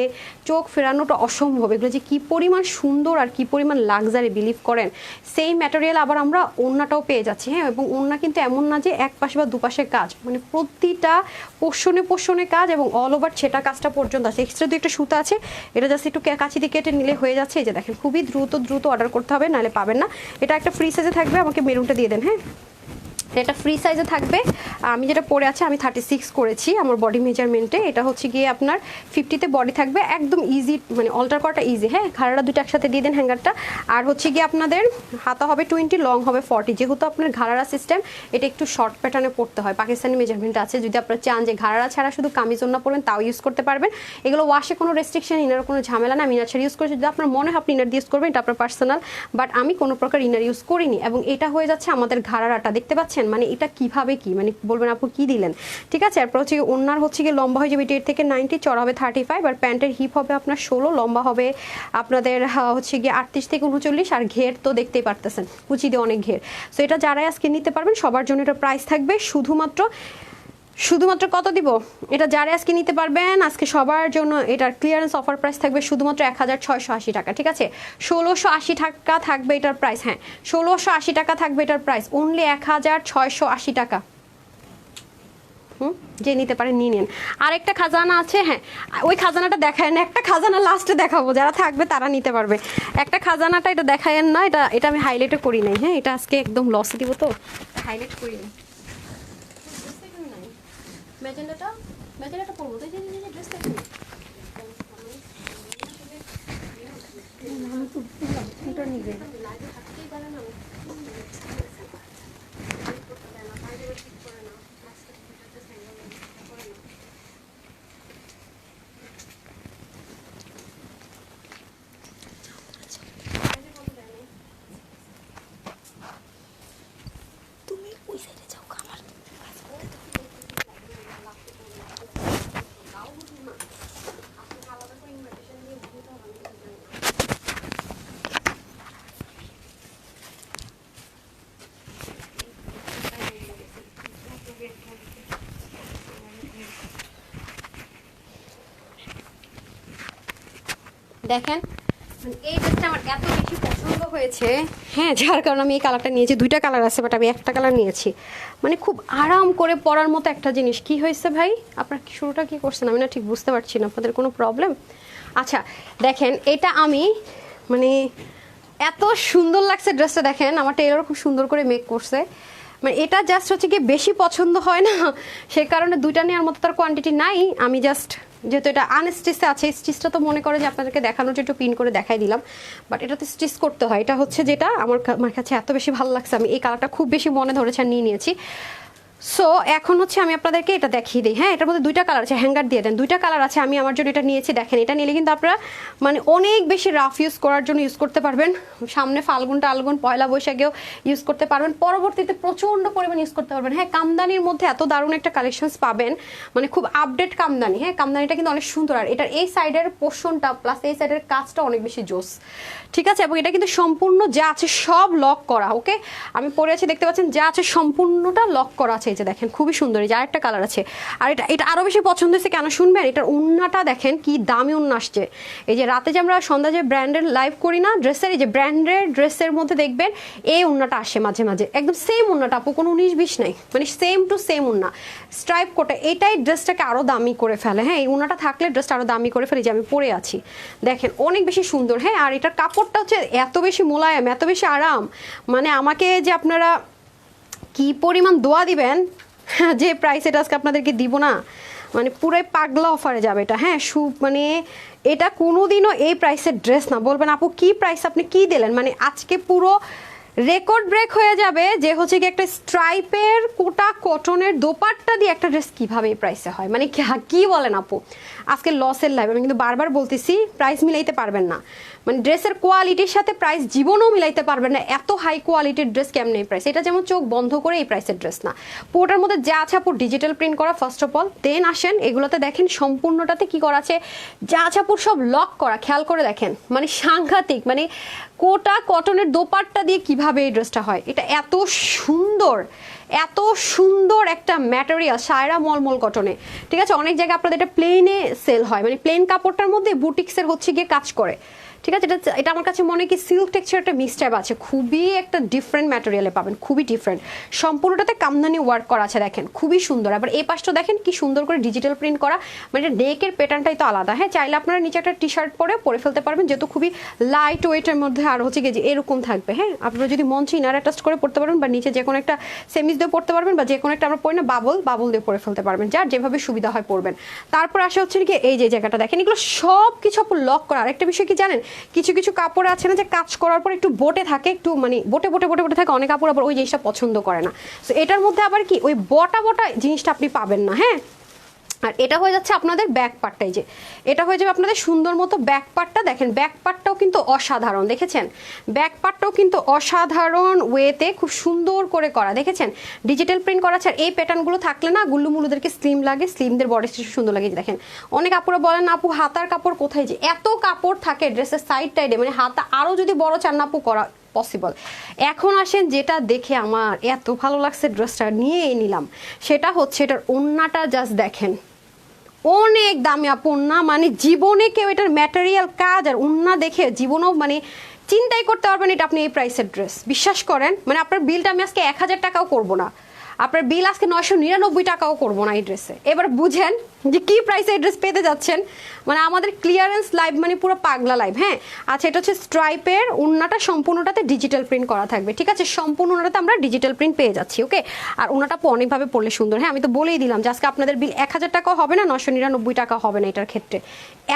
চোখ ফেরানোটা অসম্ভব। এগুলো যে কি পরিমাণ সুন্দর আর কি পরিমাণ লাক্সারি, বিলিভ করেন। সেই ম্যাটেরিয়াল আবার আমরা ওড়নাটাও পেয়ে যাচ্ছি, হ্যাঁ। এবং ওড়না কিন্তু এমন না যে এক পাশে বা দুপাশে কাজ, মানে প্রতিটা পোর্শনে কাজ এবং অল ওভার ছেটা কাজটা পর্যন্ত আছে। এক্সট্রা দুই একটা সুতা আছে, এটা জাস্ট একটু কাছি দিয়ে কেটে নিলে হয়ে যাচ্ছে। এই যে দেখেন খুবই দ্রুত অর্ডার করতে হবে, নাহলে পাবেন না। এটা একটা ফ্রি সাইজে থাকবে, আমাকে মেরুনটা দিয়ে দেন, হ্যাঁ। এটা ফ্রি সাইজে থাকবে। আমি যেটা পরে আছে আমি 36 করেছি আমার বডি মেজারমেন্টে। এটা হচ্ছে গিয়ে আপনার 50-তে বডি থাকবে, একদম ইজি, মানে অল্টার করাটা ইজি, হ্যাঁ। ঘাড়াটা দুটো একসাথে দিয়ে দেন হ্যাঙ্গারটা। আর হচ্ছে গিয়ে আপনাদের হাতা হবে 20, লং হবে 40। যেহেতু আপনার ঘাড়ারা সিস্টেম, এটা একটু শর্ট প্যাটার্নে পড়তে হয়, পাকিস্তানি মেজারমেন্ট আছে। যদি আপনারা চান যে ঘাড়ারা ছাড়া শুধু কামিজ ওড়না পরবেন, তাও ইউজ করতে পারবেন। এগুলো ওয়াশে কোনো রেস্ট্রিকশন, ইনার কোনো ঝামেলা না। আমি ইনার ছাড়া ইউজ করেছি, যদি আপনার মনে হয় আপনি ইনার ইউজ করবেন, এটা আপনার পার্সোনাল, বাট আমি কোনো প্রকার ইনার ইউজ করিনি। এবং এটা হয়ে যাচ্ছে আমাদের ঘাড়ারাটা, দেখতে পাচ্ছেন, মানে এটা কিভাবে কি মানে বলবেন আপু কি দিলেন, ঠিক আছে। এরপর হচ্ছে ওনার হচ্ছে গিয়ে লম্বা হয়ে যাবে 8 থেকে 90, চড়া হবে 35, আর প্যান্টের হিপ হবে আপনার 16, লম্বা হবে আপনাদের হচ্ছে গিয়ে 38 থেকে 39। আর ঘের তো দেখতেই পারতেছেন, কুচি দিয়ে অনেক ঘের। সো এটা যারাই আজকে নিতে পারবেন সবার জন্য এটা প্রাইস থাকবে শুধুমাত্র কত দিব, এটা যারা আজকে নিতে পারবেন আজকে সবার জন্য এটার ক্লিয়ারেন্স অফার প্রাইস থাকবে শুধুমাত্র 1680 টাকা, ঠিক আছে। 1680 টাকা থাকবে এটার প্রাইস, হ্যাঁ 1680 টাকা থাকবে এটার প্রাইস, অনলি 1680 টাকা। যে নিতে পারেন নিয়ে নেন। আরেকটা খাজানা আছে, হ্যাঁ ওই খাজানাটা দেখায় না, একটা খাজানা লাস্টে দেখাবো, যারা থাকবে তারা নিতে পারবে। একটা খাজানাটা এটা দেখায়েন না, এটা আমি হাইলাইটও করি নাই, হ্যাঁ এটা আজকে একদম লসে দিব, তো হাইলাইট করি নাই। ম্যাজেন্ডাটা পরবো তো, এই যে ড্রেসটা নিবে দেখেন। এই ড্রেসটা আমার এত বেশি পছন্দ হয়েছে, হ্যাঁ যার কারণে আমি এই কালারটা নিয়েছি। দুইটা কালার আছে বাট আমি একটা কালার নিয়েছি, মানে খুব আরাম করে পরার মতো একটা জিনিস। কি হয়েছে ভাই, আপনার শুরুটা কি করছেন আমি না ঠিক বুঝতে পারছি না, আপনাদের কোনো প্রবলেম? আচ্ছা দেখেন, এটা আমি মানে এত সুন্দর লাগছে ড্রেসটা, দেখেন আমার টেইলর খুব সুন্দর করে মেক করছে। মানে এটা জাস্ট হচ্ছে কি বেশি পছন্দ হয় না, সে কারণে দুইটা নেওয়ার মতো তার কোয়ান্টিটি নাই। আমি জাস্ট যেহেতু এটা আনস্টিচে আছে, স্টিচটা তো মনে করে যে আপনাদেরকে দেখানোর জন্য একটু পিন করে দেখাই দিলাম, বাট এটাতে স্টিচ করতে হয়। এটা হচ্ছে যেটা আমার কাছে এত বেশি ভালো লাগছে, আমি এই কালারটা খুব বেশি মনে ধরেছে আর নিয়ে নিয়েছি। সো এখন হচ্ছে আমি আপনাদেরকে এটা দেখিয়ে দিই, হ্যাঁ এটার মধ্যে দুইটা কালার আছে, হ্যাঙ্গার দিয়ে দেন, দুইটা কালার আছে। আমি আমার জন্য এটা নিয়েছি, দেখেন এটা নিলে কিন্তু আপনারা মানে অনেক বেশি রাফ ইউজ করার জন্য ইউজ করতে পারবেন। সামনে ফাল্গুন টালগুন পয়লা বৈশাখেও ইউজ করতে পারবেন, পরবর্তীতে প্রচণ্ড পরিমাণ ইউজ করতে পারবেন। হ্যাঁ কামদানির মধ্যে এত দারুণ একটা কালেকশনস পাবেন, মানে খুব আপডেট কামদানি, হ্যাঁ কামদানিটা কিন্তু অনেক সুন্দর। আর এটার এই সাইডের পোর্শনটা প্লাস এই সাইডের কাজটা অনেক বেশি জোস, ঠিক আছে। এবং এটা কিন্তু সম্পূর্ণ যা আছে সব লক করা, ওকে আমি পরে আছি দেখতে পাচ্ছেন, যা আছে সম্পূর্ণটা লক করা আছে। এই যে দেখেন খুবই সুন্দর, এই যে আরেকটা কালার আছে। আর এটা এটা আরো বেশি পছন্দ হয়েছে কেন শুনবেন, এটার ওন্নাটা দেখেন কি দামি ওন্না আসছে। এই যে রাতে যে আমরা সন্ধ্যা যে ব্র্যান্ডের লাইভ করি না ড্রেসের, এই যে ব্র্যান্ডের ড্রেসের মধ্যে দেখবেন এই ওন্নাটা আসে মাঝে মাঝে, একদম সেম ওন্নাটা আপু, কোনো 19-20 নাই, মানে সেম টু সেম ওন্না স্ট্রাইপ কোটা। এটাই ড্রেসটাকে আরো দামি করে ফেলে। হ্যাঁ, এই ওন্নাটা থাকলে ড্রেসটা আরো দামি করে ফেলে। যে আমি পরে আছি দেখেন অনেক বেশি সুন্দর। হ্যাঁ, আর এটার কাপড়টা হচ্ছে এত বেশি মোলায়েম, এত বেশি আরাম, মানে আমাকে যে আপনারা কি পরিমাণ দোয়া দিবেন যে প্রাইস এটা আজকে আপনাদেরকে দিব না, মানে পুরাই পাগলা অফারে যাবে এটা। হ্যাঁ, মানে এটা কোনোদিনও এই প্রাইসের ড্রেস না। বলবেন আপু কি প্রাইস, আপনি কি দিলেন, মানে আজকে পুরো রেকর্ড ব্রেক হয়ে যাবে যে হচ্ছে কি একটা স্ট্রাইপের কোটা কটনের দোপাট্টা দিয়ে একটা ড্রেস কিভাবে এই প্রাইসে হয়, মানে কি বলেন আপু। আজকে লসের লাইভ, আমি কিন্তু বারবার বলতেছি প্রাইস মিলাইতে পারবেন না, মানে ড্রেসের কোয়ালিটির সাথে প্রাইস জীবনেও মিলাইতে পারবেন না। এত হাই কোয়ালিটির ড্রেস কেমন এই প্রাইস, এটা যেমন চোখ বন্ধ করে এই প্রাইসের ড্রেস না। পুরোটার মধ্যে যা আছে আপু ডিজিটাল প্রিন্ট করা ফার্স্ট অফ অল, দেন আসেন এগুলোতে দেখেন সম্পূর্ণটাতে কি করা আছে, যা আছে আপুর সব লক করা, খেয়াল করে দেখেন, মানে সাংঘাতিক, মানে কোটা কটনের দোপাট্টা দিয়ে কিভাবে এই ড্রেসটা হয়। এটা এত সুন্দর, এত সুন্দর একটা ম্যাটেরিয়াল, সায়রা মলমল কটনে, ঠিক আছে। অনেক জায়গায় আপনাদের এটা প্লেনে সেল হয়, মানে প্লেন কাপড়টার মধ্যে বুটিক্সের হচ্ছে গিয়ে কাজ করে, ঠিক আছে। এটা আমার কাছে মনে হয় কি সিল্ক টেক্সচার একটা মিক্স টাইপ আছে, খুবই একটা ডিফারেন্ট ম্যাটেরিয়ালে পাবেন, খুবই ডিফারেন্ট। সম্পূর্ণটাতে কামদানি ওয়ার্ক করা আছে দেখেন, খুবই সুন্দর। আবার এই পাশটা দেখেন কি সুন্দর করে ডিজিটাল প্রিন্ট করা, মানে নেকের প্যাটার্নটাই তো আলাদা। হ্যাঁ, চাইলে আপনারা নিচে একটা টি শার্ট পরে ফেলতে পারবেন, যেহেতু খুবই লাইট ওয়েটের মধ্যে, আর হচ্ছে গিয়ে যে এরকম থাকবে। হ্যাঁ, আপনারা যদি মন চাই ইনার অ্যাটাচ করে পড়তে পারবেন, বা নিচে যে কোনো একটা সেমিস দিয়ে পড়তে পারবেন, বা যে কোনো একটা আমরা পড়ি না বাবল দিয়ে পরে ফেলতে পারবেন, যার যেভাবে সুবিধা হয় পড়বেন। তারপর আসা হচ্ছে কি এই যে জায়গাটা দেখেন, এগুলো সব কিছু আপু লক করা। আরেকটা বিষয় কি জানেন, কিছু কিছু কাপড় আছে না যে কাজ করার পর একটু বোটে থাকে, একটু মানে বোটে থাকে, অনেক কাপড় আবার ওই জিনিসটা পছন্দ করে না। তো এটার মধ্যে আবার কি ওই বটা জিনিসটা আপনি পাবেন না। হ্যাঁ, আর এটা হয়ে যাচ্ছে আপনাদের ব্যাক পার্টটাই, যে এটা হয়ে যাবে আপনাদের সুন্দর মতো ব্যাক পার্টটা। দেখেন ব্যাক পার্টটাও কিন্তু অসাধারণ, দেখেছেন ব্যাক পার্টটাও কিন্তু অসাধারণ ওয়েতে খুব সুন্দর করে করা, দেখেছেন ডিজিটাল প্রিন্ট করা আছে। আর এই প্যাটার্নগুলো থাকলে না গুল্লু মুলুদেরকে স্লিম লাগে, স্লিমদের বডি সুন্দর লাগে। দেখেন অনেক আপুরা বলেন আপু হাতার কাপড় কোথায়, যে এত কাপড় থাকে ড্রেসের সাইড টাইডে, মানে হাতা আরও যদি বড় চান না আপু করা পসিবল। এখন আসেন যেটা দেখে আমার এত ভালো লাগছে, ড্রেসটা নিয়েই নিলাম, সেটা হচ্ছে এটার ওন্নাটা জাস্ট দেখেন, অনেক দামি আপু ওন্না, মানে জীবনে কেউ এটার ম্যাটেরিয়াল কাজ আর ওন্না দেখে জীবনেও মানে চিন্তাই করতে পারবেন এটা আপনি এই প্রাইসের ড্রেস। বিশ্বাস করেন, মানে আপনার বিলটা আমি আজকে 1000 টাকাও করবো না, আপনার বিল আজকে 999 টাকাও করবো না এই ড্রেসে। এবার বুঝেন যে কি প্রাইসে এই ড্রেস পেতে যাচ্ছেন, মানে আমাদের ক্লিয়ারেন্স লাইভ, মানে পুরো পাগলা লাইভ। হ্যাঁ, আচ্ছা এটা হচ্ছে স্ট্রাইপের ওন্নাটা, সম্পূর্ণটাতে ডিজিটাল প্রিন্ট করা থাকবে, ঠিক আছে। সম্পূর্ণ ওনাটাতে আমরা ডিজিটাল প্রিন্ট পেয়ে যাচ্ছি, ওকে। আর ওনাটা অনেকভাবে পড়লে সুন্দর। হ্যাঁ, আমি তো বলেই দিলাম যে আজকে আপনাদের বিল 1000 টাকাও হবে না, 999 টাকা হবে না এটার ক্ষেত্রে।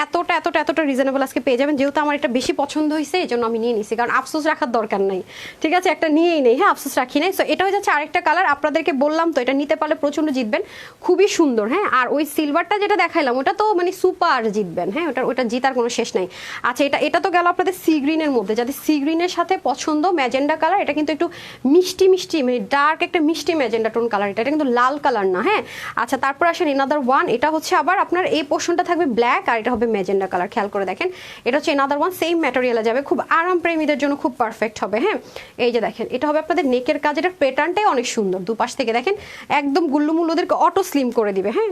এতটা রিজনেবল আজকে পেয়ে যাবেন। যেহেতু আমার এটা বেশি পছন্দ হয়েছে এই জন্য আমি নিয়ে নিছি, কারণ আফসোস রাখার দরকার নাই, ঠিক আছে, একটা নিয়েই নেই। হ্যাঁ, আফসোস রাখি নাই। সো এটা হয়ে যাচ্ছে আরেকটা কালার, আপনাদেরকে বললাম তো এটা নিতে পারলে প্রচন্ড জিতবেন, খুবই সুন্দর। হ্যাঁ, আর ওই সিলভারটা যেটা দেখাইলাম ওটা তো মানে সুপার জিতবেন। হ্যাঁ, ওটা জিতার কোনো শেষ নাই। আচ্ছা এটা তো গেল আপনাদের সি গ্রিনের মধ্যে, যাদের সি গ্রিনের সাথে পছন্দ ম্যাজেন্ডা কালার, এটা কিন্তু একটু মিষ্টি মানে ডার্ক একটা মিষ্টি ম্যাজেন্ডা টোন কালার, এটা কিন্তু লাল কালার না। হ্যাঁ, আচ্ছা তারপর আসেন এনাদার ওয়ান, এটা হচ্ছে আবার আপনার এই পোর্শনটা থাকবে ব্ল্যাক, আর এটা হবে ম্যাজেন্ডা কালার। খেয়াল করে দেখেন, এটা হচ্ছে এনাদার ওয়ান, সেম ম্যাটেরিয়ালে যাবে, খুব আরাম প্রেমীদের জন্য খুব পারফেক্ট হবে। হ্যাঁ, এই যে দেখেন এটা হবে আপনাদের নেকের কাজ, এটার প্যাটার্নটাই অনেক সুন্দর, দুপাশ থেকে দেখেন একদম গুল্লু মুল্লুদেরকে অটো স্লিম করে দিবে। হ্যাঁ,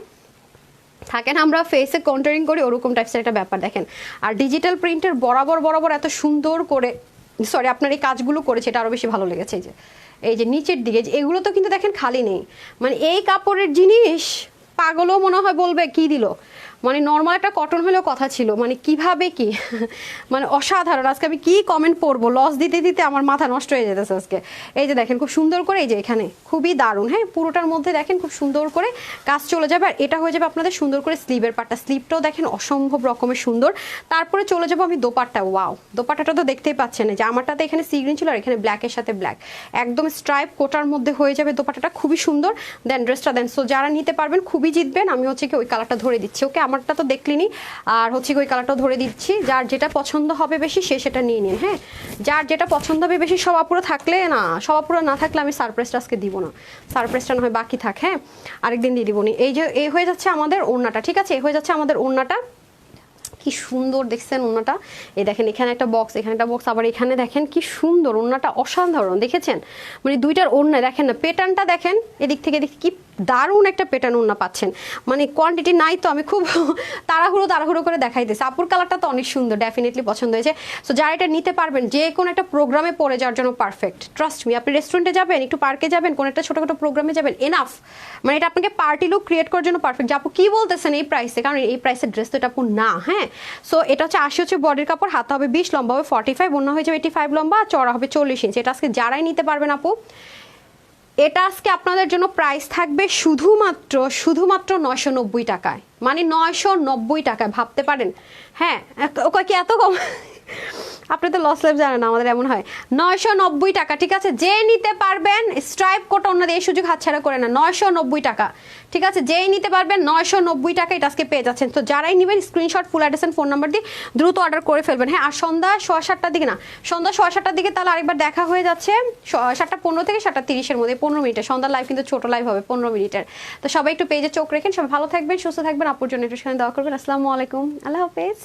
থাকেন আমরা ফেসে কন্টারিং করি ওরকম টাইপসের একটা ব্যাপার দেখেন। আর ডিজিটাল প্রিন্টের বরাবর এত সুন্দর করে সরি আপনার এই কাজগুলো করেছে, এটা আরো বেশি ভালো লেগেছে। এই যে নিচের দিকে এগুলো তো কিন্তু দেখেন খালি নেই, মানে এই কাপড়ের জিনিস পাগলও মনে হয় বলবে কি দিল, মানে নর্মাল একটা কটন হলেও কথা ছিল, মানে কিভাবে কি মানে অসাধারণ। আজকে আমি কি কমেন্ট পড়বো, লস দিতে আমার মাথা নষ্ট হয়ে যেতেছে আজকে। এই যে দেখেন খুব সুন্দর করে, এই যে এখানে খুবই দারুণ। হ্যাঁ, পুরোটার মধ্যে দেখেন খুব সুন্দর করে কাজ চলে যাবে। আর এটা হয়ে যাবে আপনাদের সুন্দর করে স্লিভের পাটটা, স্লিভটাও দেখেন অসম্ভব রকমের সুন্দর। তারপরে চলে যাবো আমি দোপাট্টা, ওয়াও দোপাট্টাটা তো দেখতেই পাচ্ছেন, যে আমারটাতে এখানে সি গ্রিন ছিল আর এখানে ব্ল্যাকের সাথে ব্ল্যাক, একদম স্ট্রাইপ কোটার মধ্যে হয়ে যাবে দোপাট্টাটা, খুবই সুন্দর। দেন ড্রেসটা দেন, সো যারা নিতে পারবেন খুবই জিতবেন। আমি হচ্ছে কি ওই কালারটা ধরে দিচ্ছি, ওকে, আমারটা তো দেখলিনি, আর হচ্ছে ওই কালারটাও ধরে দিচ্ছি। যার যেটা পছন্দ হবে বেশি সে সেটা নিয়ে নিন। হ্যাঁ, যার যেটা পছন্দ হবে বেশি, সব আপুরা থাকলে না, সব আপুরা না থাকলে আমি সারপ্রাইজটা আজকে দিব না, সারপ্রাইজটা না হয় বাকি থাক। হ্যাঁ, আরেকদিন দিয়ে দিবনি। এই যে এই হয়ে যাচ্ছে আমাদের ওড়নাটা, ঠিক আছে, এই হয়ে যাচ্ছে আমাদের ওড়নাটা। কি সুন্দর দেখছেন ওড়নাটা, এই দেখেন এখানে একটা বক্স, এখানে একটা বক্স, আবার এখানে দেখেন কি সুন্দর ওড়নাটা, অসাধারণ দেখেছেন, মানে দুইটার ওড়না দেখেন না, প্যাটার্নটা দেখেন এদিক থেকে দেখি কি দারুণ একটা প্যাটার্ন ওড়না পাচ্ছেন, মানে কোয়ান্টিটি নাই তো আমি খুব তাড়াহুড়ো করে দেখাইতেছি। আপুর কালারটা তো অনেক সুন্দর, ডেফিনেটলি পছন্দ হয়েছে। সো যারা এটা নিতে পারবেন যে কোনো একটা প্রোগ্রামে পরে যাওয়ার জন্য পারফেক্ট, ট্রাস্ট মি। আপনি রেস্টুরেন্টে যাবেন, একটু পার্কে যাবেন, কোনো একটা ছোটখাটো প্রোগ্রামে যাবেন, এনাফ, মানে এটা আপনাকে পার্টি লুক ক্রিয়েট করার জন্য পারফেক্ট। যে আপু কি বলতেছেন এই প্রাইসে, কারণ এই প্রাইসের ড্রেস তো এটা আপু না। হ্যাঁ, সো এটা হচ্ছে 80 হচ্ছে বডির কাপড়, হাতা হবে 20, লম্বা হবে 45, ওড়না হয়ে যাবে 85 লম্বা, চড়া হবে 40 ইঞ্চি। এটা আজকে যারাই নিতে পারবেন আপু, এটা আজকে আপনাদের জন্য প্রাইস থাকবে শুধুমাত্র 990 টাকায়, মানে 990 টাকায়, ভাবতে পারেন। হ্যাঁ, ওকে কি এত কম? আপনি তো লস লাইফ জানেন, আমাদের এমন হয়। 990 টাকা, ঠিক আছে, যে নিতে পারবেন স্ট্রাইপ কোটা ওনাদের এই সুযোগ হাতছাড়া করে না, 990 টাকা, ঠিক আছে, যেই নিতে পারবেন 990 টাকা এটা আজকে পেয়ে যাচ্ছেন। তো যারাই নেবেন screenshot, full address and phone number দিয়ে দ্রুত অর্ডার করে ফেলবেন। হ্যাঁ, আর সন্ধ্যা 7:15টার দিকে না, সন্ধ্যা 7:15টার দিকে তাহলে আরেকবার দেখা হয়ে যাচ্ছে 7:15 থেকে 7:30-এর মধ্যে, 15 মিনিটের সন্ধ্যার লাইভ, কিন্তু ছোট লাইভ হবে 15 মিনিটের। তো সবাই একটু পেজে চোখ রেখেন, সবাই ভালো থাকবেন, সুস্থ থাকবেন, আপুর জন্য একটু সেখানে দেওয়া করবেন। আসসালামু আলাইকুম, আল্লাহ হাফেজ।